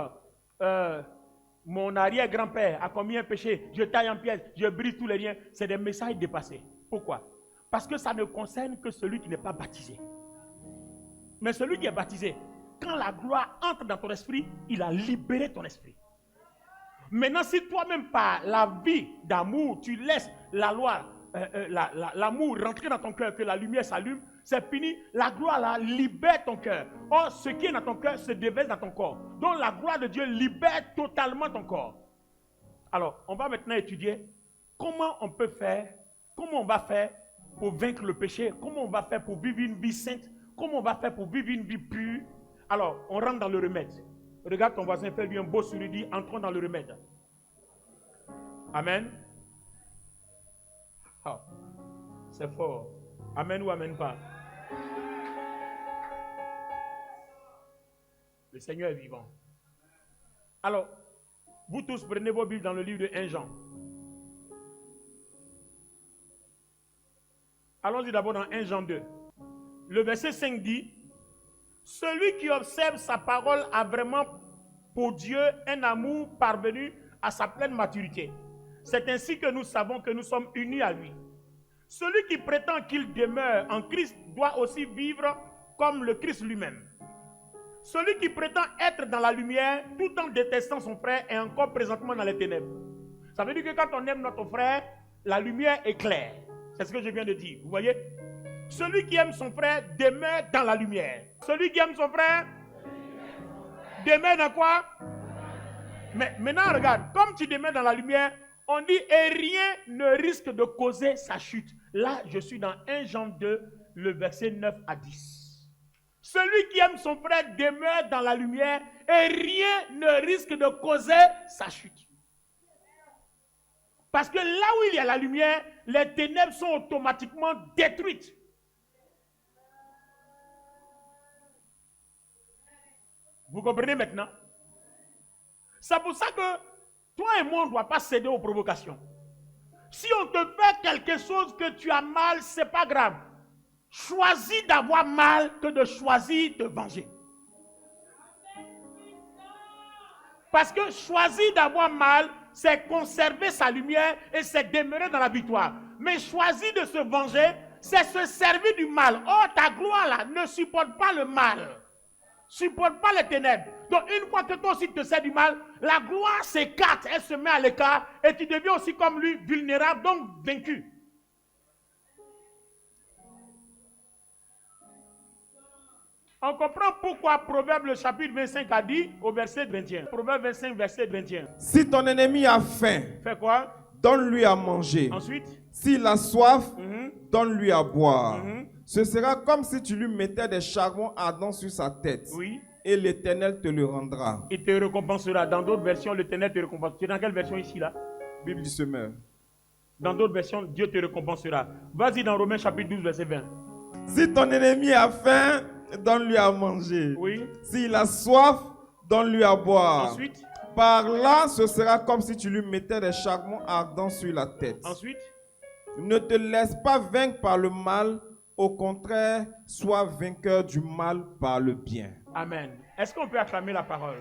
mon arrière-grand-père a commis un péché, je taille en pièces, je brise tous les liens. C'est des messages dépassés. Pourquoi? Parce que ça ne concerne que celui qui n'est pas baptisé. Mais celui qui est baptisé, quand la gloire entre dans ton esprit, il a libéré ton esprit. Maintenant, si toi-même, par la vie d'amour, tu laisses la loi, l'amour rentrer dans ton cœur, que la lumière s'allume, c'est fini. La gloire là libère ton cœur. Or, ce qui est dans ton cœur se déverse dans ton corps. Donc, la gloire de Dieu libère totalement ton corps. Alors, on va maintenant étudier comment on peut faire, comment on va faire pour vaincre le péché, comment on va faire pour vivre une vie sainte, comment on va faire pour vivre une vie pure. Alors, on rentre dans le remède. Regarde ton voisin, fais-lui un beau sourire, dit, entrons dans le remède. Amen. Oh, c'est fort. Amen ou amen pas. Le Seigneur est vivant. Alors, vous tous prenez vos Bibles dans le livre de 1 Jean. Allons-y d'abord dans 1 Jean 2. Le verset 5 dit, celui qui observe sa parole a vraiment pour Dieu un amour parvenu à sa pleine maturité. C'est ainsi que nous savons que nous sommes unis à lui. Celui qui prétend qu'il demeure en Christ doit aussi vivre comme le Christ lui-même. Celui qui prétend être dans la lumière tout en détestant son frère est encore présentement dans les ténèbres. Ça veut dire que quand on aime notre frère, la lumière est claire. C'est ce que je viens de dire. Vous voyez? Celui qui aime son frère demeure dans la lumière. Celui qui aime son frère demeure dans quoi? Mais maintenant, regarde, comme tu demeures dans la lumière, on dit et rien ne risque de causer sa chute. Là, je suis dans 1 Jean 2, le verset 9 à 10. Celui qui aime son frère demeure dans la lumière et rien ne risque de causer sa chute. Parce que là où il y a la lumière, les ténèbres sont automatiquement détruites. Vous comprenez maintenant? C'est pour ça que toi et moi, on ne doit pas céder aux provocations. Si on te fait quelque chose que tu as mal, ce n'est pas grave. Choisis d'avoir mal que de choisir de venger. Parce que choisir d'avoir mal, c'est conserver sa lumière et c'est demeurer dans la victoire. Mais choisir de se venger, c'est se servir du mal. Oh, ta gloire là ne supporte pas le mal. Supporte pas les ténèbres. Donc une fois que toi aussi tu te sers du mal, la gloire s'écarte, elle se met à l'écart et tu deviens aussi comme lui, vulnérable, donc vaincu. On comprend pourquoi Proverbe le chapitre 25 a dit au verset 21. Proverbe 25 verset 21. Si ton ennemi a faim, fais quoi? Donne-lui à manger. Ensuite, s'il a soif, donne-lui à boire. Ce sera comme si tu lui mettais des charbons ardents sur sa tête. Oui. Et l'Éternel te le rendra. Il te récompensera. Dans d'autres versions, l'Éternel te récompensera. Tu es dans quelle version ici là? Bible du semeur. Dans d'autres versions, Dieu te récompensera. Vas-y dans Romains chapitre 12 verset 20. Si ton ennemi a faim, donne-lui à manger. Oui. S'il a soif, donne-lui à boire. Ensuite. Par là, ce sera comme si tu lui mettais des charbons ardents sur la tête. Ensuite. Ne te laisse pas vaincre par le mal. Au contraire, sois vainqueur du mal par le bien. Amen. Est-ce qu'on peut acclamer la parole?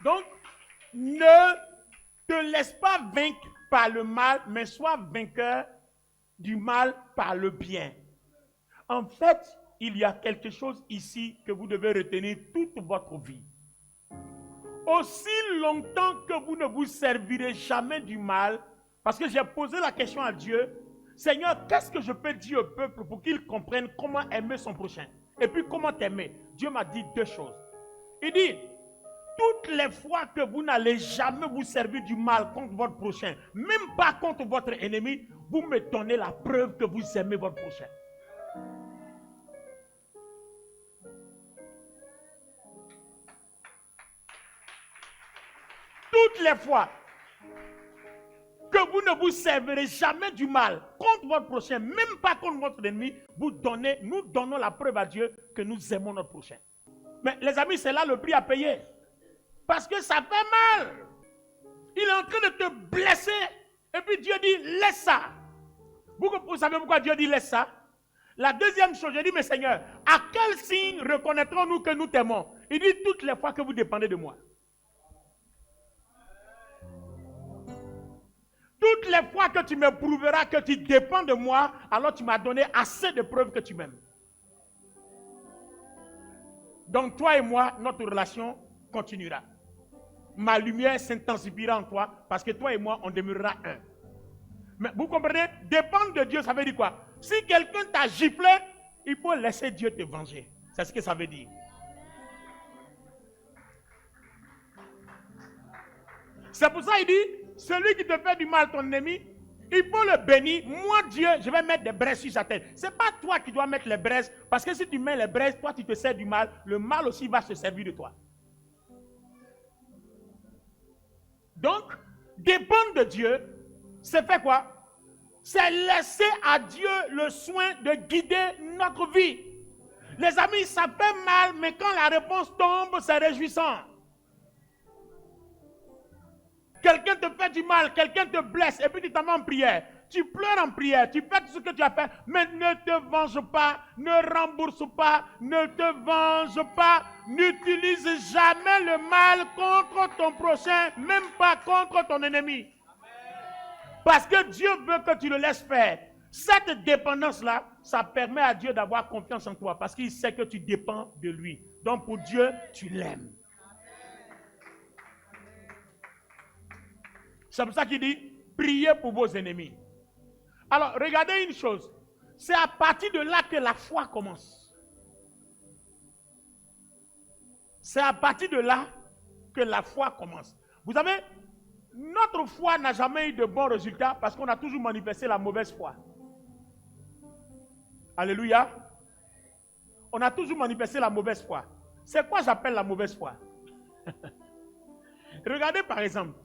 Donc, ne te laisse pas vaincre par le mal, mais sois vainqueur du mal par le bien. En fait, il y a quelque chose ici que vous devez retenir toute votre vie. Aussi longtemps que vous ne vous servirez jamais du mal, parce que j'ai posé la question à Dieu, Seigneur, qu'est-ce que je peux dire au peuple pour qu'il comprenne comment aimer son prochain? Et puis comment t'aimer? Dieu m'a dit deux choses. Il dit, toutes les fois que vous n'allez jamais vous servir du mal contre votre prochain, même pas contre votre ennemi, vous me donnez la preuve que vous aimez votre prochain. Toutes les fois que vous ne vous servirez jamais du mal contre votre prochain, même pas contre votre ennemi, nous donnons la preuve à Dieu que nous aimons notre prochain. Mais les amis, c'est là le prix à payer. Parce que ça fait mal. Il est en train de te blesser. Et puis Dieu dit, laisse ça. Vous savez pourquoi Dieu dit, laisse ça? La deuxième chose, je dis, mais Seigneur, à quel signe reconnaîtrons-nous que nous t'aimons? Il dit, toutes les fois que vous dépendez de moi. Toutes les fois que tu me prouveras que tu dépends de moi, alors tu m'as donné assez de preuves que tu m'aimes. Donc toi et moi, notre relation continuera. Ma lumière s'intensifiera en toi parce que toi et moi, on demeurera un. Mais vous comprenez? Dépendre de Dieu, ça veut dire quoi? Si quelqu'un t'a giflé, il faut laisser Dieu te venger. C'est ce que ça veut dire. C'est pour ça qu'il dit, celui qui te fait du mal, ton ennemi, il faut le bénir. Moi, Dieu, je vais mettre des braises sur sa tête. Ce n'est pas toi qui dois mettre les braises, parce que si tu mets les braises, toi, tu te sers du mal, le mal aussi va se servir de toi. Donc, dépendre de Dieu, c'est faire quoi? C'est laisser à Dieu le soin de guider notre vie. Les amis, ça fait mal, mais quand la réponse tombe, c'est réjouissant. Quelqu'un te fait du mal, quelqu'un te blesse, et puis tu t'en vas en prière. tu pleures en prière, tu fais tout ce que tu as fait, mais ne te venge pas, ne rembourse pas, ne te venge pas, n'utilise jamais le mal contre ton prochain, même pas contre ton ennemi. Parce que Dieu veut que tu le laisses faire. Cette dépendance-là, ça permet à Dieu d'avoir confiance en toi parce qu'il sait que tu dépends de lui. Donc pour Dieu, tu l'aimes. C'est pour ça qu'il dit, priez pour vos ennemis. Alors, regardez une chose. C'est à partir de là que la foi commence. C'est à partir de là que la foi commence. Vous savez, notre foi n'a jamais eu de bons résultats parce qu'on a toujours manifesté la mauvaise foi. Alléluia. On a toujours manifesté la mauvaise foi. C'est quoi j'appelle la mauvaise foi? Regardez par exemple,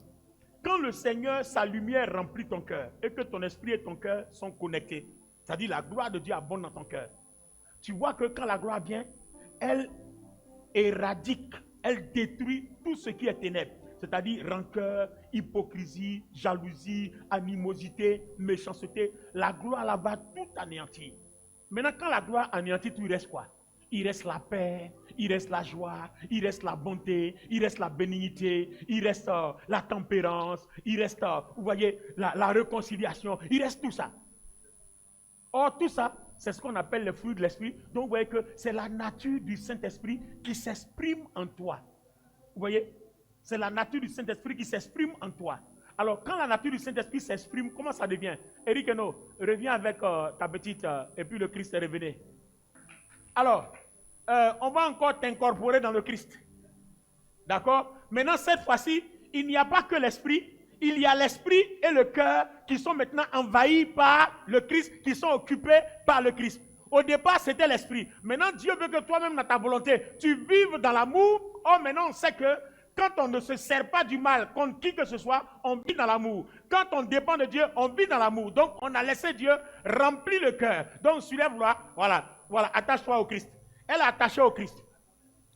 quand le Seigneur, sa lumière remplit ton cœur et que ton esprit et ton cœur sont connectés, c'est-à-dire la gloire de Dieu abonde dans ton cœur, tu vois que quand la gloire vient, elle éradique, elle détruit tout ce qui est ténèbres, c'est-à-dire rancœur, hypocrisie, jalousie, animosité, méchanceté. La gloire là va tout anéantir. Maintenant, quand la gloire anéantit, il reste quoi? Il reste la paix, il reste la joie, il reste la bonté, il reste la bénignité, il reste la tempérance, il reste, vous voyez, la réconciliation, il reste tout ça. Or, tout ça, c'est ce qu'on appelle les fruits de l'esprit. Donc, vous voyez que c'est la nature du Saint-Esprit qui s'exprime en toi. Vous voyez, c'est la nature du Saint-Esprit qui s'exprime en toi. Alors, quand la nature du Saint-Esprit s'exprime, comment ça devient? Eric Eno, reviens avec ta petite, et puis le Christ est revenu. Alors, on va encore t'incorporer dans le Christ. D'accord? Maintenant, cette fois-ci, il n'y a pas que l'esprit, il y a l'esprit et le cœur qui sont maintenant envahis par le Christ, qui sont occupés par le Christ. Au départ, c'était l'esprit. Maintenant, Dieu veut que toi-même, dans ta volonté, tu vives dans l'amour. Oh, maintenant, on sait que quand on ne se sert pas du mal contre qui que ce soit, on vit dans l'amour. Quand on dépend de Dieu, on vit dans l'amour. Donc, on a laissé Dieu remplir le cœur. Donc, soulève-toi, voilà, attache-toi au Christ. Elle est attachée au Christ.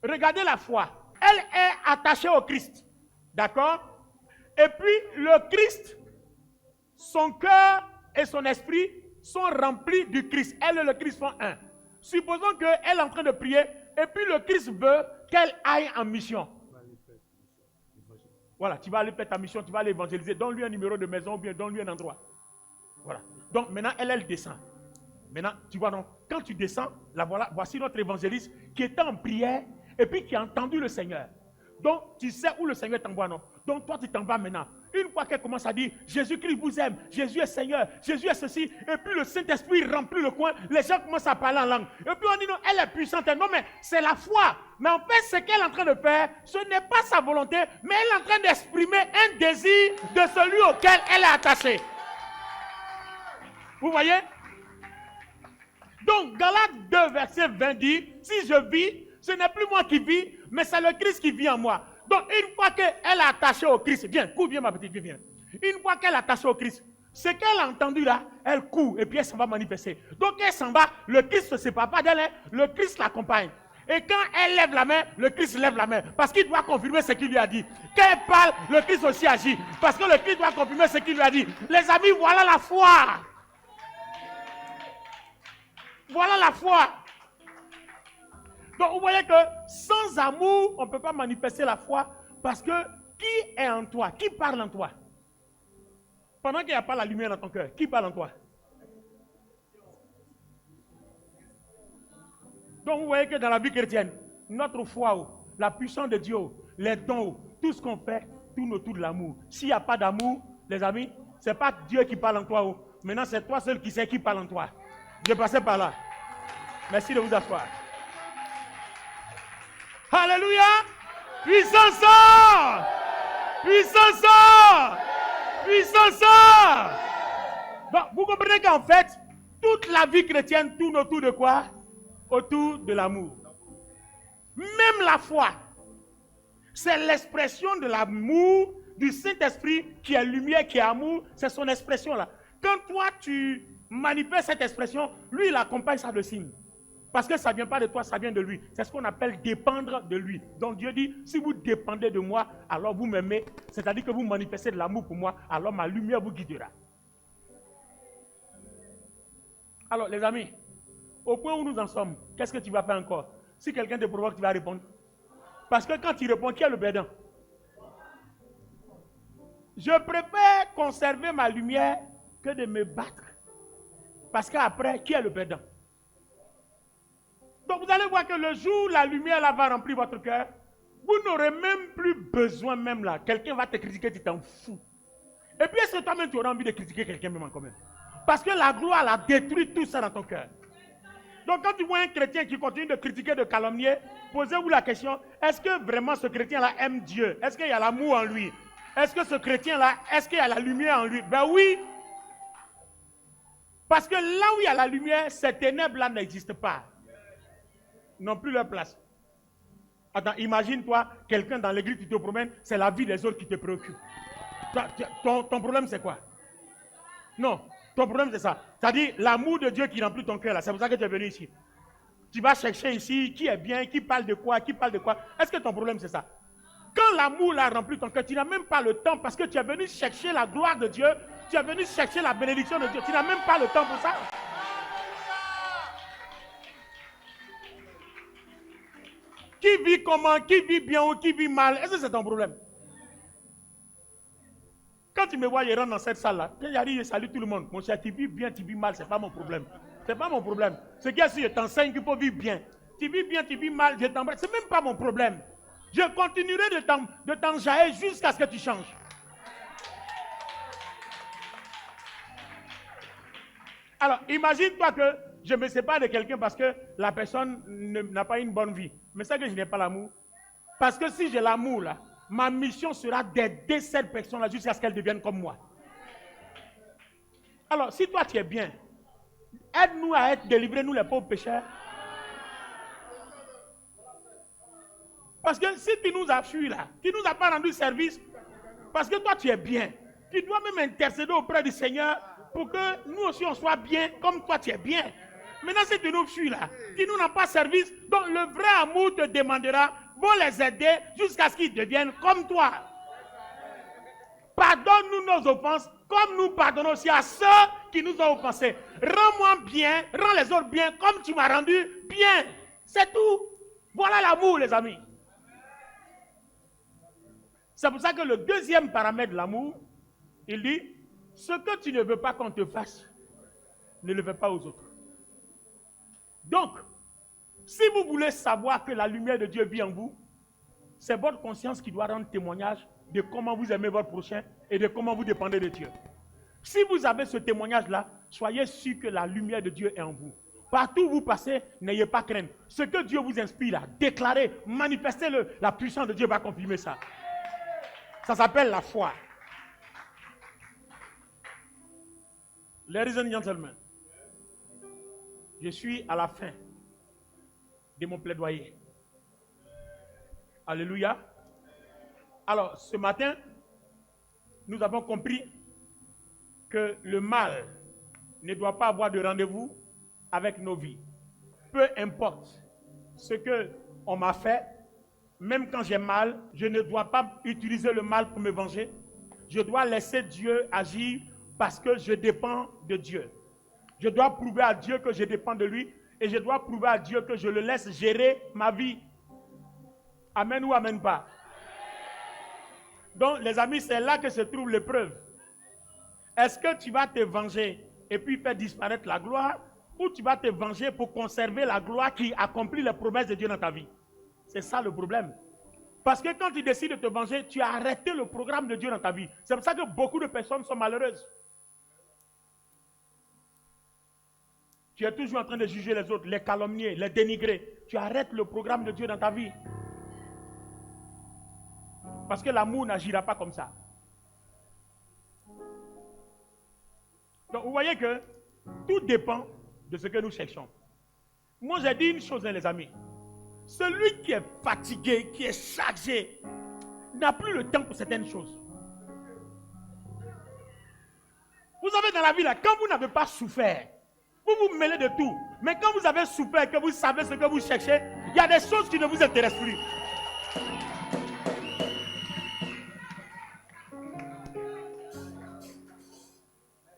Regardez la foi. Elle est attachée au Christ. D'accord? Et puis, le Christ, son cœur et son esprit sont remplis du Christ. Elle et le Christ font un. Supposons qu'elle est en train de prier et puis le Christ veut qu'elle aille en mission. Voilà, tu vas aller faire ta mission, tu vas aller évangéliser. Donne-lui un numéro de maison ou bien donne-lui un endroit. Voilà. Donc maintenant, elle descend. Maintenant, tu vois, donc, quand tu descends, là, voilà, voici notre évangéliste qui était en prière et puis qui a entendu le Seigneur. Donc, tu sais où le Seigneur t'envoie, non? Donc, toi, tu t'en vas maintenant. Une fois qu'elle commence à dire, Jésus-Christ vous aime, Jésus est Seigneur, Jésus est ceci, et puis le Saint-Esprit remplit le coin, les gens commencent à parler en langue. Et puis on dit, non, elle est puissante. Non, mais c'est la foi. Mais en fait, ce qu'elle est en train de faire, ce n'est pas sa volonté, mais elle est en train d'exprimer un désir de celui auquel elle est attachée. Vous voyez? Donc, Galates 2, verset 20 dit, si je vis, ce n'est plus moi qui vis, mais c'est le Christ qui vit en moi. Donc, une fois qu'elle est attachée au Christ, viens, cours, viens ma petite, viens. Une fois qu'elle est attachée au Christ, ce qu'elle a entendu là, elle court et puis elle s'en va manifester. Donc, elle s'en va, le Christ ne se sépare pas d'elle, le Christ l'accompagne. Et quand elle lève la main, le Christ lève la main. Parce qu'il doit confirmer ce qu'il lui a dit. Quand elle parle, le Christ aussi agit. Parce que le Christ doit confirmer ce qu'il lui a dit. Les amis, voilà la foi. Voilà la foi. Donc vous voyez que sans amour, on ne peut pas manifester la foi parce que qui est en toi? Qui parle en toi? Pendant qu'il n'y a pas la lumière dans ton cœur, qui parle en toi? Donc vous voyez que dans la vie chrétienne, notre foi, la puissance de Dieu, les dons, tout ce qu'on fait tourne autour de l'amour. S'il n'y a pas d'amour, les amis, ce n'est pas Dieu qui parle en toi. Maintenant, c'est toi seul qui sais qui parle en toi. Je passais par là. Merci de vous asseoir. Alléluia! Puissance! Puissance! Puissance! Donc, vous comprenez qu'en fait, toute la vie chrétienne tourne autour de quoi? Autour de l'amour. Même la foi, c'est l'expression de l'amour du Saint-Esprit qui est lumière, qui est amour, c'est son expression là. Quand toi tu manifestes cette expression, lui il accompagne ça de signe. Parce que ça ne vient pas de toi, ça vient de lui. C'est ce qu'on appelle dépendre de lui. Donc Dieu dit, si vous dépendez de moi, alors vous m'aimez. C'est-à-dire que vous manifestez de l'amour pour moi, alors ma lumière vous guidera. Alors, les amis, au point où nous en sommes, qu'est-ce que tu vas faire encore? Si quelqu'un te provoque, tu vas répondre. Parce que quand tu réponds, qui est le perdant? Je préfère conserver ma lumière que de me battre. Parce qu'après, qui est le perdant? Donc vous allez voir que le jour où la lumière là va remplir votre cœur, vous n'aurez même plus besoin même là. Quelqu'un va te critiquer, tu t'en fous. Et puis est-ce que toi-même tu auras envie de critiquer quelqu'un même en même? Parce que la gloire la détruit tout ça dans ton cœur. Donc quand tu vois un chrétien qui continue de critiquer, de calomnier, posez-vous la question, est-ce que vraiment ce chrétien-là aime Dieu? Est-ce qu'il y a l'amour en lui? Est-ce que ce chrétien-là, est-ce qu'il y a la lumière en lui? Ben oui. Parce que là où il y a la lumière, ces ténèbres-là n'existent pas. N'ont plus leur place. Attends, imagine-toi, quelqu'un dans l'église qui te promène, c'est la vie des autres qui te préoccupe. Ton problème, c'est quoi? Non, ton problème, c'est ça. C'est-à-dire l'amour de Dieu qui remplit ton cœur, là. C'est pour ça que tu es venu ici. Tu vas chercher ici qui est bien, qui parle de quoi, qui parle de quoi. Est-ce que ton problème, c'est ça? Quand l'amour l'a rempli ton cœur, tu n'as même pas le temps parce que tu es venu chercher la gloire de Dieu, tu es venu chercher la bénédiction de Dieu. Tu n'as même pas le temps pour ça. Qui vit comment, qui vit bien ou qui vit mal, est-ce que c'est ton problème? Quand tu me vois, je rentre dans cette salle-là, quand j'arrive, je salue tout le monde. Mon cher, tu vis bien, tu vis mal, ce n'est pas mon problème. Ce n'est pas mon problème. Ce qui est sûr, je t'enseigne qu'il faut vivre bien. Tu vis bien, tu vis mal, je t'embrasse. Ce n'est même pas mon problème. Je continuerai de t'enjailler jusqu'à ce que tu changes. Alors, imagine-toi que je me sépare de quelqu'un parce que la personne n'a pas une bonne vie. Mais c'est que je n'ai pas l'amour. Parce que si j'ai l'amour, là, ma mission sera d'aider cette personne-là jusqu'à ce qu'elle devienne comme moi. Alors, si toi tu es bien, aide-nous à être délivrés, nous les pauvres pécheurs. Parce que si tu nous as fui là, tu ne nous as pas rendu service, parce que toi tu es bien, tu dois même intercéder auprès du Seigneur pour que nous aussi on soit bien comme toi tu es bien. Maintenant si tu nous fuis là, tu nous n'as pas service, donc le vrai amour te demandera, vont les aider jusqu'à ce qu'ils deviennent comme toi. Pardonne-nous nos offenses, comme nous pardonnons aussi à ceux qui nous ont offensés. Rends-moi bien, rends les autres bien, comme tu m'as rendu bien. C'est tout. Voilà l'amour les amis. C'est pour ça que le deuxième paramètre de l'amour, il dit, ce que tu ne veux pas qu'on te fasse, ne le fais pas aux autres. Donc, si vous voulez savoir que la lumière de Dieu vit en vous, c'est votre conscience qui doit rendre témoignage de comment vous aimez votre prochain et de comment vous dépendez de Dieu. Si vous avez ce témoignage-là, soyez sûr que la lumière de Dieu est en vous. Partout où vous passez, n'ayez pas crainte. Ce que Dieu vous inspire, déclarez, manifestez-le. La puissance de Dieu va confirmer ça. Ça s'appelle la foi. Ladies and gentlemen, je suis à la fin de mon plaidoyer. Alléluia. Alors, ce matin, nous avons compris que le mal ne doit pas avoir de rendez-vous avec nos vies. Peu importe ce qu'on m'a fait, même quand j'ai mal, je ne dois pas utiliser le mal pour me venger. Je dois laisser Dieu agir parce que je dépends de Dieu. Je dois prouver à Dieu que je dépends de lui et je dois prouver à Dieu que je le laisse gérer ma vie. Amen ou amen pas? Donc, les amis, c'est là que se trouve l'épreuve. Est-ce que tu vas te venger et puis faire disparaître la gloire ou tu vas te venger pour conserver la gloire qui accomplit les promesses de Dieu dans ta vie? C'est ça le problème. Parce que quand tu décides de te venger, tu as arrêté le programme de Dieu dans ta vie. C'est pour ça que beaucoup de personnes sont malheureuses. Tu es toujours en train de juger les autres, les calomnier, les dénigrer. Tu arrêtes le programme de Dieu dans ta vie. Parce que l'amour n'agira pas comme ça. Donc vous voyez que tout dépend de ce que nous cherchons. Moi j'ai dit une chose, les amis. Celui qui est fatigué, qui est chargé, n'a plus le temps pour certaines choses. Vous savez, dans la vie, là, quand vous n'avez pas souffert, vous vous mêlez de tout. Mais quand vous avez souffert, que vous savez ce que vous cherchez, il y a des choses qui ne vous intéressent plus.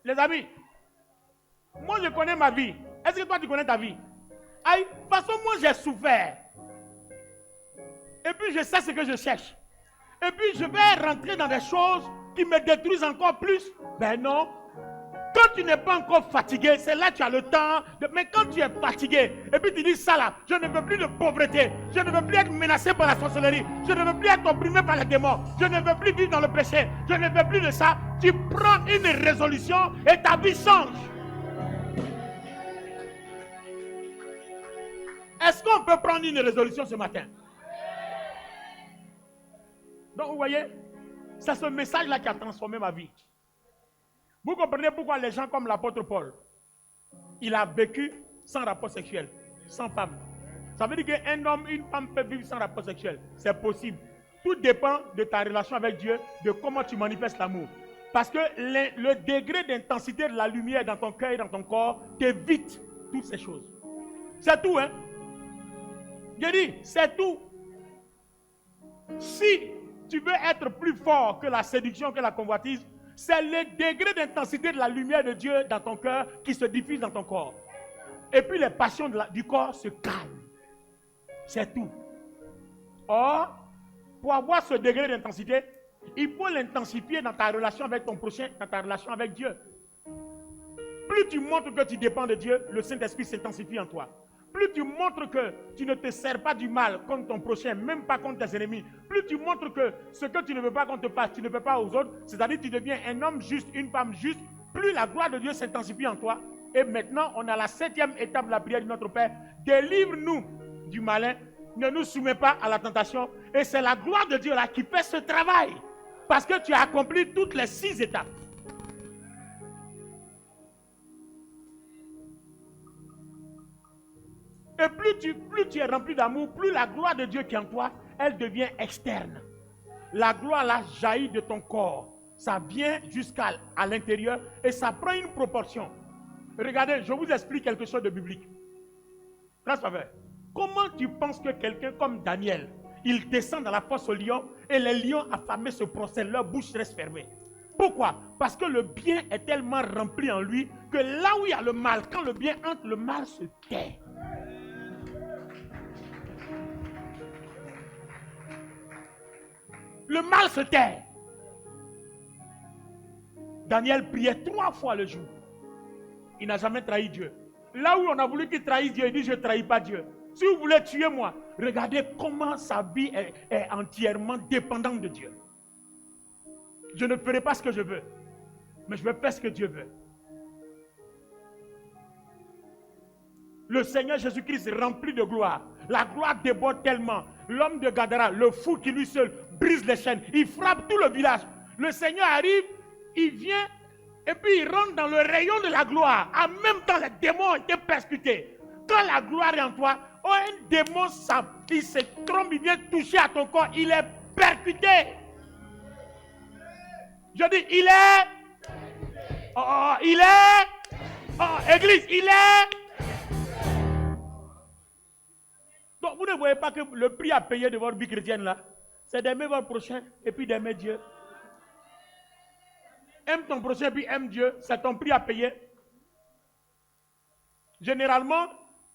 Les amis, moi moi je connais ma vie. Est-ce que toi tu connais ta vie? Aïe, de toute façon, moi j'ai souffert. Et puis je sais ce que je cherche. Et puis je vais rentrer dans des choses qui me détruisent encore plus. Ben non. Quand tu n'es pas encore fatigué, c'est là que tu as le temps. Mais quand tu es fatigué, et puis tu dis ça là, je ne veux plus de pauvreté, je ne veux plus être menacé par la sorcellerie, je ne veux plus être opprimé par les démons, je ne veux plus vivre dans le péché, je ne veux plus de ça. Tu prends une résolution et ta vie change. Est-ce qu'on peut prendre une résolution ce matin? Donc vous voyez, c'est ce message-là qui a transformé ma vie. Vous comprenez pourquoi les gens comme l'apôtre Paul, il a vécu sans rapport sexuel, sans femme. Ça veut dire qu'un homme, une femme peut vivre sans rapport sexuel. C'est possible. Tout dépend de ta relation avec Dieu, de comment tu manifestes l'amour. Parce que le degré d'intensité de la lumière dans ton cœur et dans ton corps t'évite toutes ces choses. C'est tout, hein? Je dis, c'est tout. Si tu veux être plus fort que la séduction, que la convoitise, c'est le degré d'intensité de la lumière de Dieu dans ton cœur qui se diffuse dans ton corps. Et puis les passions du corps se calment. C'est tout. Or, pour avoir ce degré d'intensité, il faut l'intensifier dans ta relation avec ton prochain, dans ta relation avec Dieu. Plus tu montres que tu dépends de Dieu, le Saint-Esprit s'intensifie en toi. Plus tu montres que tu ne te sers pas du mal contre ton prochain, même pas contre tes ennemis, plus tu montres que ce que tu ne veux pas qu'on te fasse, tu ne veux pas aux autres, c'est-à-dire que tu deviens un homme juste, une femme juste, plus la gloire de Dieu s'intensifie en toi. Et maintenant, on a la 7e étape de la prière de notre Père. Délivre-nous du malin, ne nous soumets pas à la tentation. Et c'est la gloire de Dieu là qui fait ce travail. Parce que tu as accompli toutes les 6 étapes. Et plus tu es rempli d'amour, plus la gloire de Dieu qui est en toi, elle devient externe. La gloire là jaillit de ton corps. Ça vient jusqu'à l'intérieur et ça prend une proportion. Regardez, je vous explique quelque chose de biblique. Grâce à Dieu. Comment tu penses que quelqu'un comme Daniel, il descend dans la fosse aux lions et les lions affamés se prosternent, leur bouche reste fermée? Pourquoi? Parce que le bien est tellement rempli en lui que là où il y a le mal, quand le bien entre, le mal se tait. Le mal se tait. Daniel priait 3 fois le jour. Il n'a jamais trahi Dieu. Là où on a voulu qu'il trahisse Dieu, il dit je ne trahis pas Dieu. Si vous voulez tuer moi, regardez comment sa vie est entièrement dépendante de Dieu. Je ne ferai pas ce que je veux, mais je vais faire ce que Dieu veut. Le Seigneur Jésus-Christ rempli de gloire. La gloire déborde tellement. L'homme de Gadara, le fou qui lui seul brise les chaînes. Il frappe tout le village. Le Seigneur arrive, il vient et puis il rentre dans le rayon de la gloire. En même temps, les démons ont été persécutés. Quand la gloire est en toi, un démon, il se trompe, il vient toucher à ton corps, il est percuté. Je dis, il est. Il est. Église, il est. Donc vous ne voyez pas que le prix à payer de votre vie chrétienne là, c'est d'aimer votre prochain et puis d'aimer Dieu. Aime ton prochain puis aime Dieu, c'est ton prix à payer. Généralement,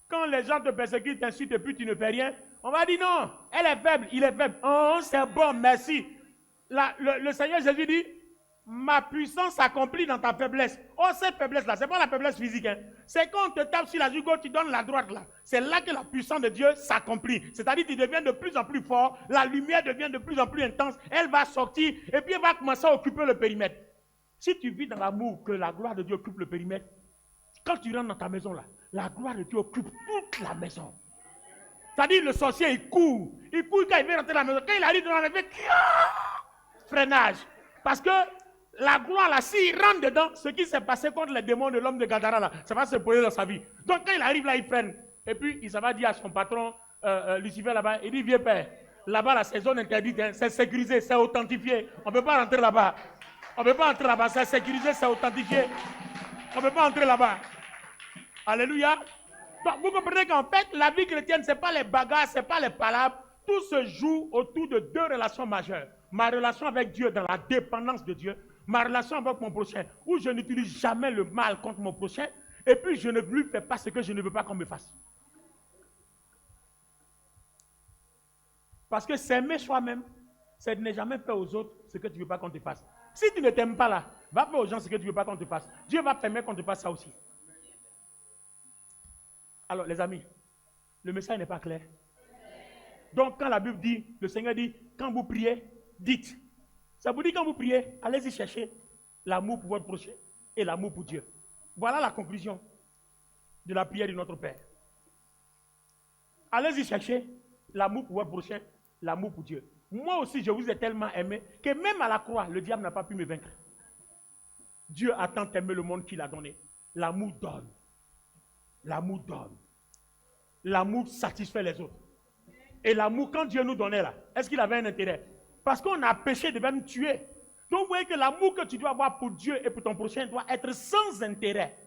quand les gens te persécutent, t'insultent et puis tu ne fais rien, on va dire non, elle est faible, il est faible. Oh, c'est bon, merci. Le Seigneur Jésus dit, ma puissance s'accomplit dans ta faiblesse. Oh, cette faiblesse-là, ce n'est pas la faiblesse physique. Hein. C'est quand on te tape sur la joue gauche, tu donnes la droite là. C'est là que la puissance de Dieu s'accomplit. C'est-à-dire que tu deviens de plus en plus fort, la lumière devient de plus en plus intense, elle va sortir et puis elle va commencer à occuper le périmètre. Si tu vis dans l'amour, que la gloire de Dieu occupe le périmètre, quand tu rentres dans ta maison là, la gloire de Dieu occupe toute la maison. C'est-à-dire le sorcier, il court quand il veut rentrer dans la maison. Quand il arrive dans la maison, freinage. Parce que la gloire là, s'il rentre dedans, ce qui s'est passé contre les démons de l'homme de Gadara là, ça va se poser dans sa vie. Donc quand il arrive là, il freine. Et puis il va dire à son patron, Lucifer là-bas, il dit, viens père, là-bas là, c'est zone interdite, hein, c'est sécurisé, c'est authentifié. On ne peut pas rentrer là-bas. On ne peut pas entrer là-bas, c'est sécurisé, c'est authentifié. On ne peut pas entrer là-bas. Alléluia. Donc vous comprenez qu'en fait, la vie chrétienne, ce n'est pas les bagarres, ce n'est pas les palabres. Tout se joue autour de 2 relations majeures. Ma relation avec Dieu dans la dépendance de Dieu. Ma relation avec mon prochain, où je n'utilise jamais le mal contre mon prochain. Et puis je ne lui fais pas ce que je ne veux pas qu'on me fasse. Parce que s'aimer soi-même, c'est de ne jamais faire aux autres ce que tu ne veux pas qu'on te fasse. Si tu ne t'aimes pas là, va faire aux gens ce que tu ne veux pas qu'on te fasse. Dieu va permettre qu'on te fasse ça aussi. Alors les amis, le message n'est pas clair. Donc quand la Bible dit, le Seigneur dit, quand vous priez, dites. Ça vous dit quand vous priez, allez-y chercher l'amour pour votre prochain et l'amour pour Dieu. Voilà la conclusion de la prière de notre Père. Allez-y chercher l'amour pour votre prochain, l'amour pour Dieu. Moi aussi, je vous ai tellement aimé que même à la croix, le diable n'a pas pu me vaincre. Dieu a tant aimé le monde qu'il a donné. L'amour donne. L'amour donne. L'amour satisfait les autres. Et l'amour, quand Dieu nous donnait là, est-ce qu'il avait un intérêt? Parce qu'on a péché de même tuer. Donc vous voyez que l'amour que tu dois avoir pour Dieu et pour ton prochain doit être sans intérêt.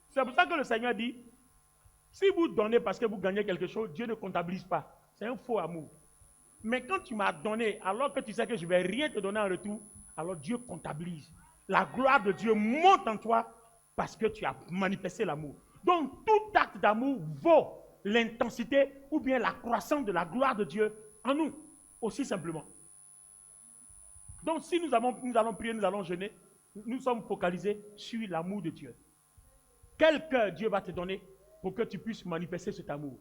C'est pour ça que le Seigneur dit, si vous donnez parce que vous gagnez quelque chose, Dieu ne comptabilise pas. C'est un faux amour. Mais quand tu m'as donné, alors que tu sais que je ne vais rien te donner en retour, alors Dieu comptabilise. La gloire de Dieu monte en toi parce que tu as manifesté l'amour. Donc tout acte d'amour vaut l'intensité ou bien la croissance de la gloire de Dieu en nous, aussi simplement. Donc si nous allons prier, nous allons jeûner, nous sommes focalisés sur l'amour de Dieu. Quel cœur Dieu va te donner pour que tu puisses manifester cet amour?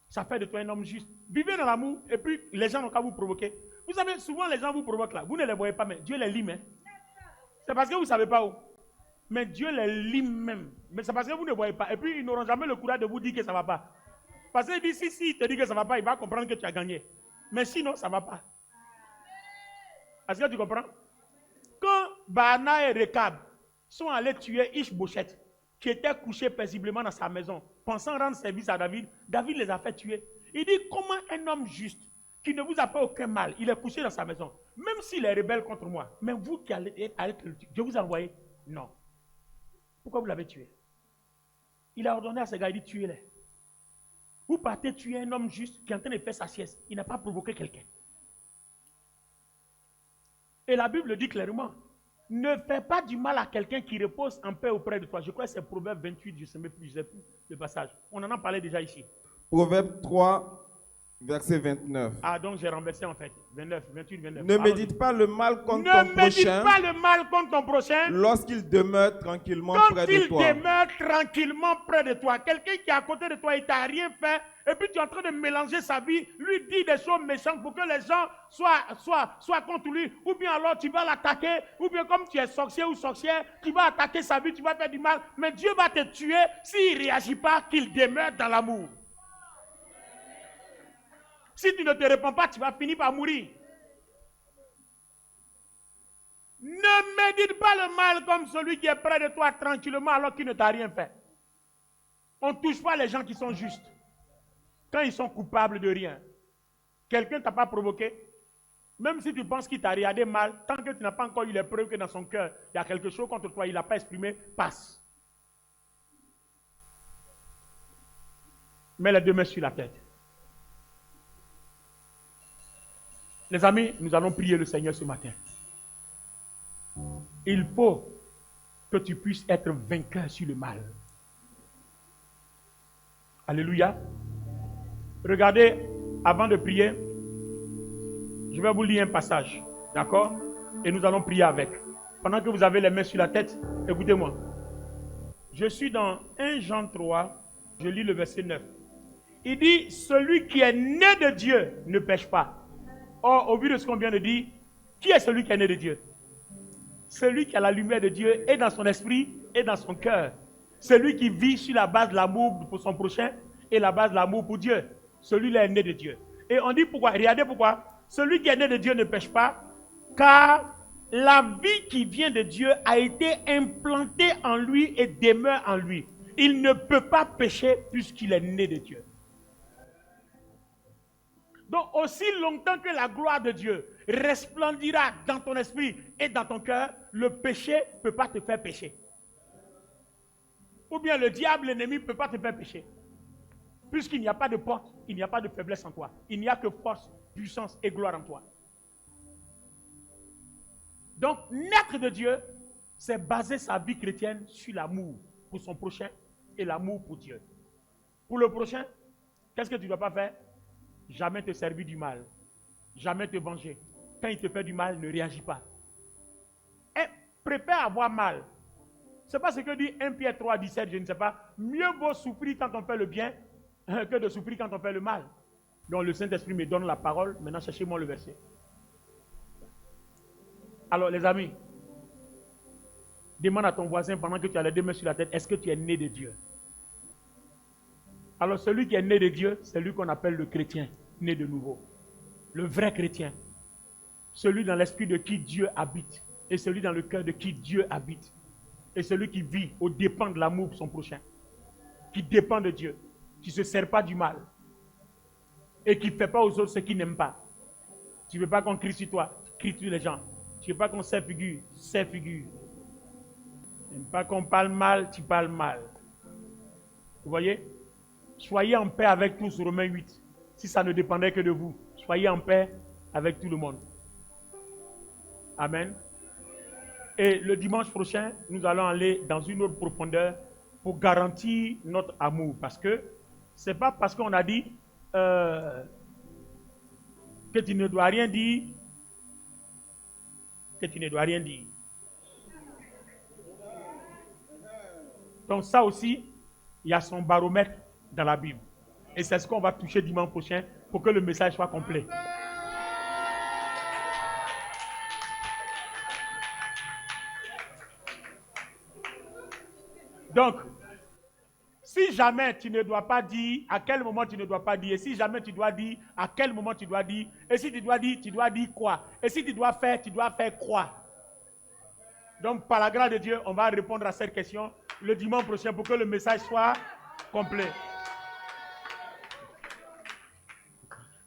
Ça fait de toi un homme juste. Vivez dans l'amour et puis les gens n'ont qu'à vous provoquer. Vous savez, souvent les gens vous provoquent là. Vous ne les voyez pas, mais Dieu les lime. C'est parce que vous ne savez pas où. Mais Dieu les lime même. Mais c'est parce que vous ne voyez pas. Et puis ils n'auront jamais le courage de vous dire que ça ne va pas. Parce qu'il dit, si il te dit que ça ne va pas, il va comprendre que tu as gagné. Mais sinon, ça ne va pas. Est-ce que tu comprends? Quand Baana et Rekab sont allés tuer Ish-Boshet, qui était couché paisiblement dans sa maison, pensant rendre service à David, David les a fait tuer. Il dit, comment un homme juste, qui ne vous a fait aucun mal, il est couché dans sa maison, même s'il est rebelle contre moi, mais vous qui allez le tuer, je vous ai envoyé? Non. Pourquoi vous l'avez tué? Il a ordonné à ses gars, il dit, tuez-les. Vous partez tuer un homme juste qui est en train de faire sa sieste. Il n'a pas provoqué quelqu'un. Et la Bible dit clairement, ne fais pas du mal à quelqu'un qui repose en paix auprès de toi. Je crois que c'est Proverbe 28, je ne sais plus le passage. On en a parlé déjà ici. Proverbe 3, verset 29. Ah, donc j'ai renversé en fait. 29, 28, 29. Ne médite pas le mal contre ton prochain. Ne médite prochain pas le mal contre ton prochain. Lorsqu'il demeure tranquillement près de toi. Quand il demeure tranquillement près de toi. Quelqu'un qui est à côté de toi, il t'a rien fait. Et puis tu es en train de mélanger sa vie, lui dire des choses méchantes pour que les gens soient contre lui. Ou bien alors tu vas l'attaquer. Ou bien comme tu es sorcier ou sorcière, tu vas attaquer sa vie, tu vas faire du mal. Mais Dieu va te tuer s'il ne réagit pas, qu'il demeure dans l'amour. Si tu ne te réponds pas, tu vas finir par mourir. Ne médite pas le mal comme celui qui est près de toi tranquillement alors qu'il ne t'a rien fait. On ne touche pas les gens qui sont justes quand ils sont coupables de rien. Quelqu'un ne t'a pas provoqué, même si tu penses qu'il t'a regardé mal, tant que tu n'as pas encore eu les preuves que dans son cœur, il y a quelque chose contre toi, il n'a pas exprimé, passe. Mets les deux mains sur la tête. Les amis, nous allons prier le Seigneur ce matin. Il faut que tu puisses être vainqueur sur le mal. Alléluia. Regardez, avant de prier, je vais vous lire un passage. D'accord? Et nous allons prier avec. Pendant que vous avez les mains sur la tête, écoutez-moi. Je suis dans 1 Jean 3, je lis le verset 9. Il dit, celui qui est né de Dieu ne pêche pas. Or, au vu de ce qu'on vient de dire, qui est celui qui est né de Dieu? Celui qui a la lumière de Dieu et dans son esprit et dans son cœur. Celui qui vit sur la base de l'amour pour son prochain et la base de l'amour pour Dieu. Celui-là est né de Dieu. Et on dit pourquoi? Regardez pourquoi. Celui qui est né de Dieu ne pêche pas, car la vie qui vient de Dieu a été implantée en lui et demeure en lui. Il ne peut pas pécher puisqu'il est né de Dieu. Donc, aussi longtemps que la gloire de Dieu resplendira dans ton esprit et dans ton cœur, le péché ne peut pas te faire pécher. Ou bien le diable, l'ennemi, ne peut pas te faire pécher. Puisqu'il n'y a pas de porte, il n'y a pas de faiblesse en toi. Il n'y a que force, puissance et gloire en toi. Donc, naître de Dieu, c'est baser sa vie chrétienne sur l'amour pour son prochain et l'amour pour Dieu. Pour le prochain, qu'est-ce que tu ne dois pas faire? Jamais te servir du mal. Jamais te venger. Quand il te fait du mal, ne réagis pas. Et prépare à avoir mal. Ce n'est pas ce que dit 1 Pierre 3, 17, je ne sais pas. Mieux vaut souffrir quand on fait le bien que de souffrir quand on fait le mal. Donc le Saint-Esprit me donne la parole. Maintenant, cherchez-moi le verset. Alors les amis, demande à ton voisin pendant que tu as les deux mains sur la tête, est-ce que tu es né de Dieu? Alors celui qui est né de Dieu, c'est lui qu'on appelle le chrétien, né de nouveau. Le vrai chrétien. Celui dans l'esprit de qui Dieu habite. Et celui dans le cœur de qui Dieu habite. Et celui qui vit aux dépens de l'amour pour son prochain. Qui dépend de Dieu. Qui ne se sert pas du mal. Et qui ne fait pas aux autres ce qu'il n'aime pas. Tu ne veux pas qu'on crie sur toi, crie sur les gens. Tu ne veux pas qu'on s'effigure, s'effigure. Tu n'aimes pas qu'on parle mal, tu parles mal. Vous voyez? Soyez en paix avec tous, Romains 8. Si ça ne dépendait que de vous, soyez en paix avec tout le monde. Amen. Et le dimanche prochain, nous allons aller dans une autre profondeur pour garantir notre amour. Parce que ce n'est pas parce qu'on a dit que tu ne dois rien dire que tu ne dois rien dire. Donc ça aussi, il y a son baromètre dans la Bible. Et c'est ce qu'on va toucher dimanche prochain pour que le message soit complet. Donc, si jamais tu ne dois pas dire, à quel moment tu ne dois pas dire, et si jamais tu dois dire, à quel moment tu dois dire, et si tu dois dire quoi, et si tu dois faire quoi. Donc, par la grâce de Dieu, on va répondre à cette question le dimanche prochain pour que le message soit complet.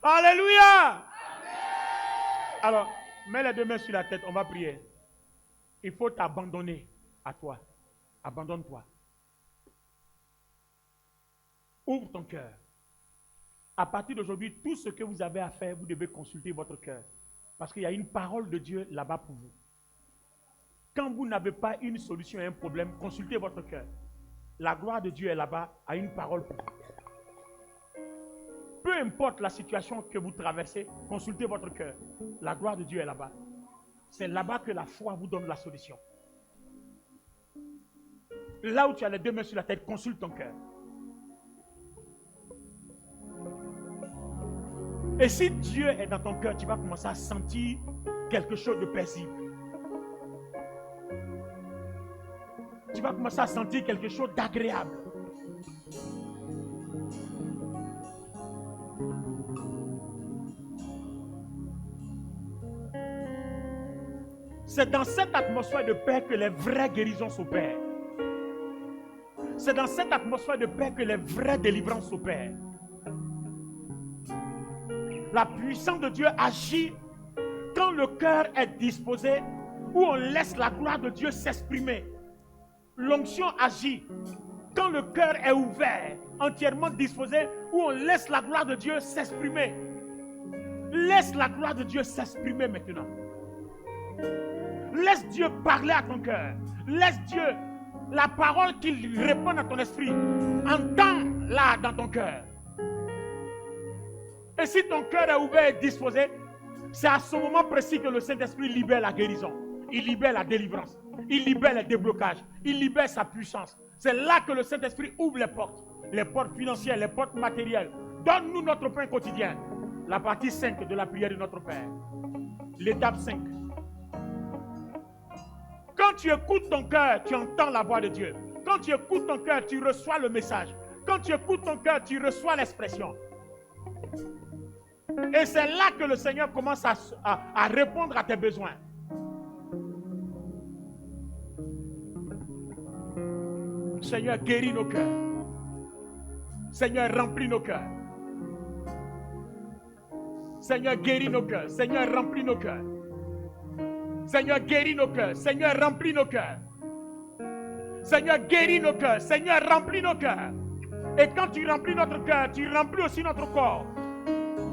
Alléluia! Alors, mets les deux mains sur la tête, on va prier. Il faut t'abandonner à toi. Abandonne-toi. Ouvre ton cœur. À partir d'aujourd'hui, tout ce que vous avez à faire, vous devez consulter votre cœur. Parce qu'il y a une parole de Dieu là-bas pour vous. Quand vous n'avez pas une solution à un problème, consultez votre cœur. La gloire de Dieu est là-bas, a une parole pour vous. Peu importe la situation que vous traversez, consultez votre cœur. La gloire de Dieu est là-bas. C'est là-bas que la foi vous donne la solution. Là où tu as les deux mains sur la tête, consulte ton cœur. Et si Dieu est dans ton cœur, tu vas commencer à sentir quelque chose de paisible. Tu vas commencer à sentir quelque chose d'agréable. C'est dans cette atmosphère de paix que les vraies guérisons s'opèrent. C'est dans cette atmosphère de paix que les vraies délivrances s'opèrent. La puissance de Dieu agit quand le cœur est disposé, où on laisse la gloire de Dieu s'exprimer. L'onction agit quand le cœur est ouvert, entièrement disposé, où on laisse la gloire de Dieu s'exprimer. Laisse la gloire de Dieu s'exprimer maintenant. Laisse Dieu parler à ton cœur. Laisse Dieu, la parole qu'il répond à ton esprit, entends-la dans ton cœur. Et si ton cœur est ouvert et disposé, c'est à ce moment précis que le Saint-Esprit libère la guérison. Il libère la délivrance. Il libère les déblocages. Il libère sa puissance. C'est là que le Saint-Esprit ouvre les portes financières, les portes matérielles. Donne-nous notre pain quotidien. La partie 5 de la prière de notre Père. L'étape 5. Quand tu écoutes ton cœur, tu entends la voix de Dieu. Quand tu écoutes ton cœur, tu reçois le message. Quand tu écoutes ton cœur, tu reçois l'expression. Et c'est là que le Seigneur commence à répondre à tes besoins. Seigneur, guéris nos cœurs. Seigneur, remplis nos cœurs. Seigneur, guéris nos cœurs. Seigneur, remplis nos cœurs. Seigneur, guéris nos cœurs. Seigneur, remplis nos cœurs. Seigneur, guéris nos cœurs. Seigneur, remplis nos cœurs. Et quand tu remplis notre cœur, tu remplis aussi notre corps.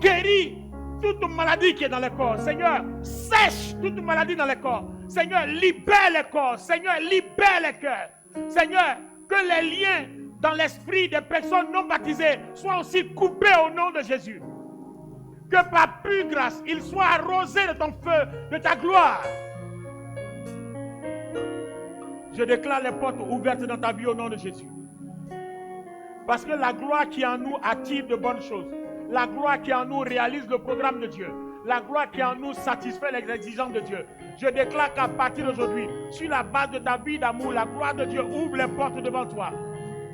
Guéris toute maladie qui est dans le corps. Seigneur, sèche toute maladie dans le corps. Seigneur, libère les corps. Seigneur, libère les cœurs. Seigneur, que les liens dans l'esprit des personnes non baptisées soient aussi coupés au nom de Jésus. Que par pure grâce, ils soient arrosés de ton feu, de ta gloire. Je déclare les portes ouvertes dans ta vie au nom de Jésus. Parce que la gloire qui est en nous attire de bonnes choses. La gloire qui est en nous réalise le programme de Dieu. La gloire qui est en nous satisfait les exigences de Dieu. Je déclare qu'à partir d'aujourd'hui, sur la base de ta vie d'amour, la gloire de Dieu ouvre les portes devant toi.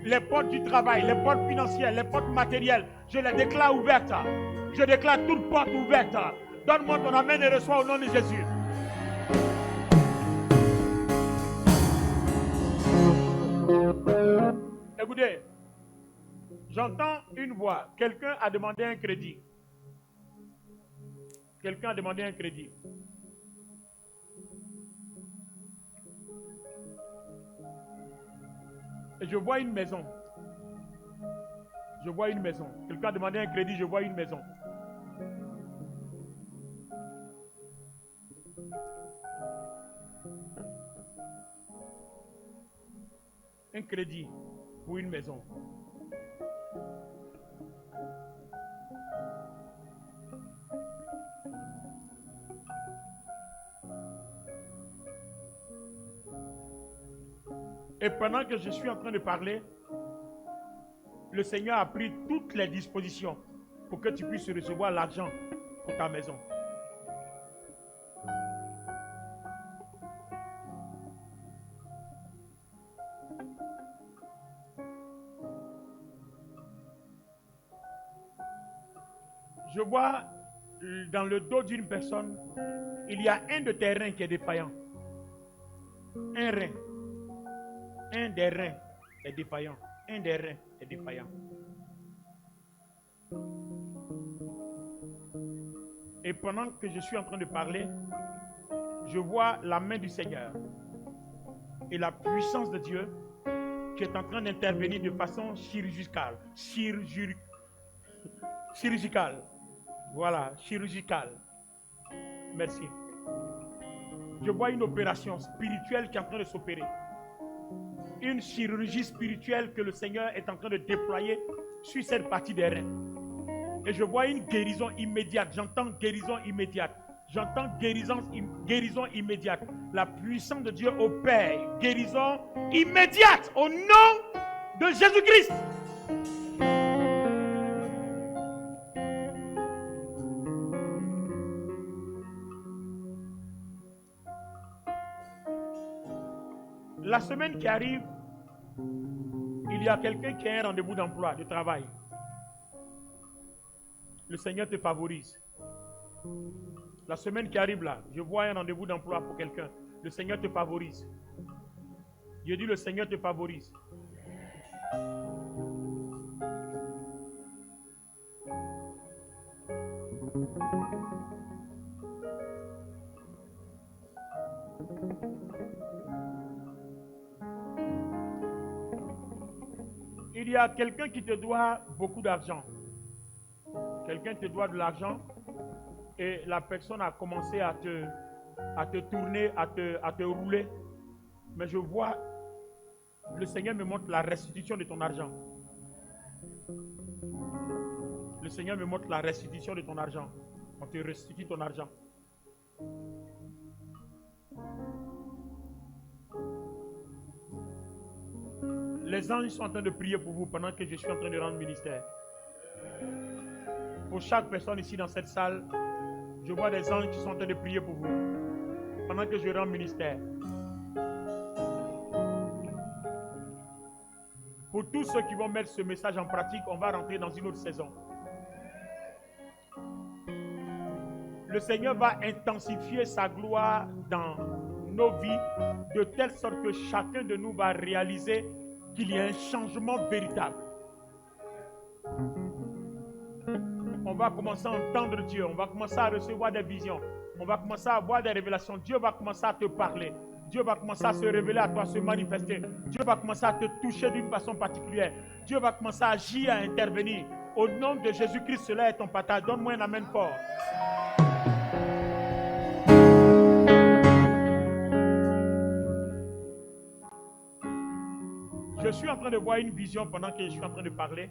Les portes du travail, les portes financières, les portes matérielles, je les déclare ouvertes. Je déclare toute porte ouverte. Donne-moi ton amen et reçois au nom de Jésus. Écoutez, j'entends une voix. Quelqu'un a demandé un crédit. Quelqu'un a demandé un crédit. Et je vois une maison. Je vois une maison. Quelqu'un a demandé un crédit, je vois une maison. Un crédit pour une maison. Et pendant que je suis en train de parler, le Seigneur a pris toutes les dispositions pour que tu puisses recevoir l'argent pour ta maison. Je vois dans le dos d'une personne, il y a un de tes reins qui est défaillant. Un rein. Un des reins est défaillant. Un des reins est défaillant. Et pendant que je suis en train de parler, je vois la main du Seigneur et la puissance de Dieu qui est en train d'intervenir de façon chirurgicale. Chirurgicale. Voilà, chirurgicale. Merci. Je vois une opération spirituelle qui est en train de s'opérer. Une chirurgie spirituelle que le Seigneur est en train de déployer sur cette partie des reins. Et je vois une guérison immédiate. J'entends guérison immédiate. J'entends guérison immédiate. La puissance de Dieu opère. Guérison immédiate au nom de Jésus-Christ. La semaine qui arrive, il y a quelqu'un qui a un rendez-vous d'emploi, de travail. Le Seigneur te favorise. La semaine qui arrive là, je vois un rendez-vous d'emploi pour quelqu'un. Le Seigneur te favorise. Je dis le Seigneur te favorise. Il y a quelqu'un qui te doit beaucoup d'argent. Quelqu'un te doit de l'argent et la personne a commencé à te tourner, à te rouler. Mais je vois, le Seigneur me montre la restitution de ton argent. Le Seigneur me montre la restitution de ton argent. On te restitue ton argent. Les anges sont en train de prier pour vous pendant que je suis en train de rendre ministère. Pour chaque personne ici dans cette salle, je vois des anges qui sont en train de prier pour vous pendant que je rends ministère. Pour tous ceux qui vont mettre ce message en pratique, on va rentrer dans une autre saison. Le Seigneur va intensifier sa gloire dans nos vies de telle sorte que chacun de nous va réaliser qu'il y a un changement véritable. On va commencer à entendre Dieu, on va commencer à recevoir des visions, on va commencer à avoir des révélations. Dieu va commencer à te parler, Dieu va commencer à se révéler à toi, se manifester. Dieu va commencer à te toucher d'une façon particulière. Dieu va commencer à agir, à intervenir. Au nom de Jésus-Christ, cela est ton partage. Donne-moi un amen fort. Je suis en train de voir une vision pendant que je suis en train de parler.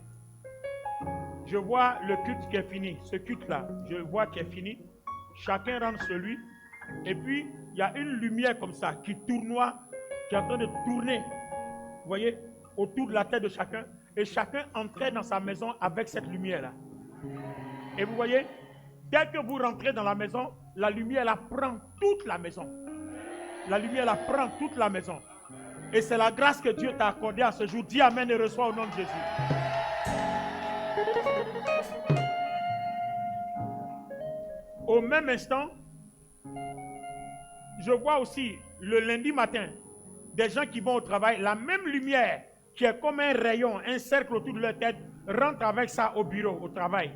Je vois le culte qui est fini. Ce culte-là, je vois qui est fini. Chacun rentre chez lui. Et puis, il y a une lumière comme ça qui tournoie, qui est en train de tourner. Vous voyez, autour de la tête de chacun. Et chacun entrait dans sa maison avec cette lumière-là. Et vous voyez, dès que vous rentrez dans la maison, la lumière la prend toute la maison. La lumière la prend toute la maison. Et c'est la grâce que Dieu t'a accordée à ce jour. Dis Amen et reçois au nom de Jésus. Au même instant, je vois aussi le lundi matin des gens qui vont au travail, la même lumière qui est comme un rayon, un cercle autour de leur tête, rentre avec ça au bureau, au travail.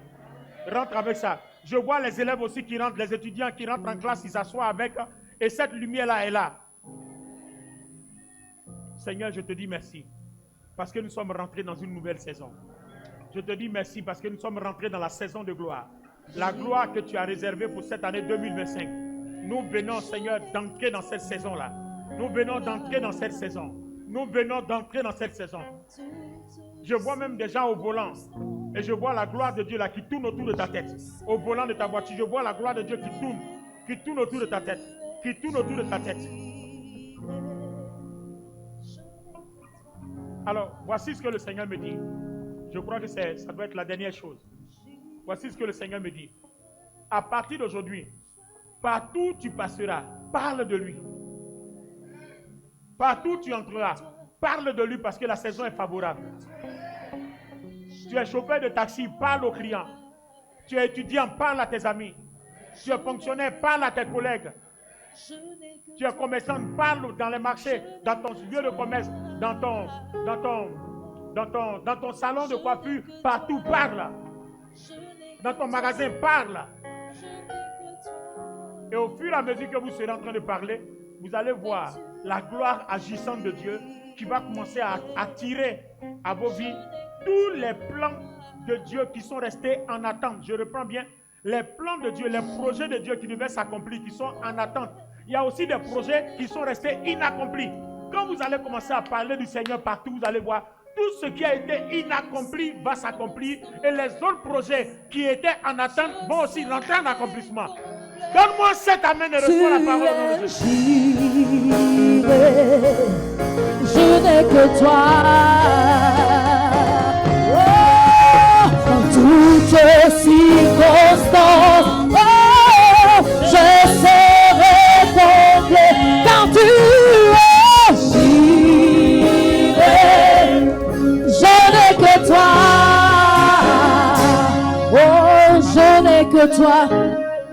Rentre avec ça. Je vois les élèves aussi qui rentrent, les étudiants qui rentrent en classe, ils s'assoient avec, et cette lumière-là est là. Seigneur, je te dis merci, parce que nous sommes rentrés dans une nouvelle saison. Je te dis merci parce que nous sommes rentrés dans la saison de gloire. La gloire que tu as réservée pour cette année 2025. Nous venons, Seigneur, d'entrer dans cette saison-là. Nous venons d'entrer dans cette saison. Nous venons d'entrer dans cette saison. Je vois même des gens au volant. Et je vois la gloire de Dieu là qui tourne autour de ta tête. Au volant de ta voiture, je vois la gloire de Dieu qui tourne autour de ta tête. Qui tourne autour de ta tête. Alors, voici ce que le Seigneur me dit. Je crois que ça doit être la dernière chose. Voici ce que le Seigneur me dit. À partir d'aujourd'hui, partout où tu passeras, parle de lui. Partout où tu entreras, parle de lui parce que la saison est favorable. Tu es chauffeur de taxi, parle aux clients. Tu es étudiant, parle à tes amis. Tu es fonctionnaire, parle à tes collègues. Tu es commerçant, parle dans les marchés, dans ton lieu de commerce, dans ton salon de coiffure, partout, parle. Dans ton magasin, parle. Et au fur et à mesure que vous serez en train de parler, vous allez voir la gloire agissante de Dieu qui va commencer à attirer à vos vies tous les plans de Dieu qui sont restés en attente. Je reprends bien. Les plans de Dieu, les projets de Dieu qui devaient s'accomplir, qui sont en attente. Il y a aussi des projets qui sont restés inaccomplis. Quand vous allez commencer à parler du Seigneur partout, vous allez voir tout ce qui a été inaccompli va s'accomplir et les autres projets qui étaient en attente vont aussi rentrer en accomplissement. Donne-moi cet amen et reçois la parole au nom de Jésus. Je n'ai que toi. En toutes circonstances, je serai complet quand tu es j'irai. Je n'ai que toi. Oh, je n'ai que toi.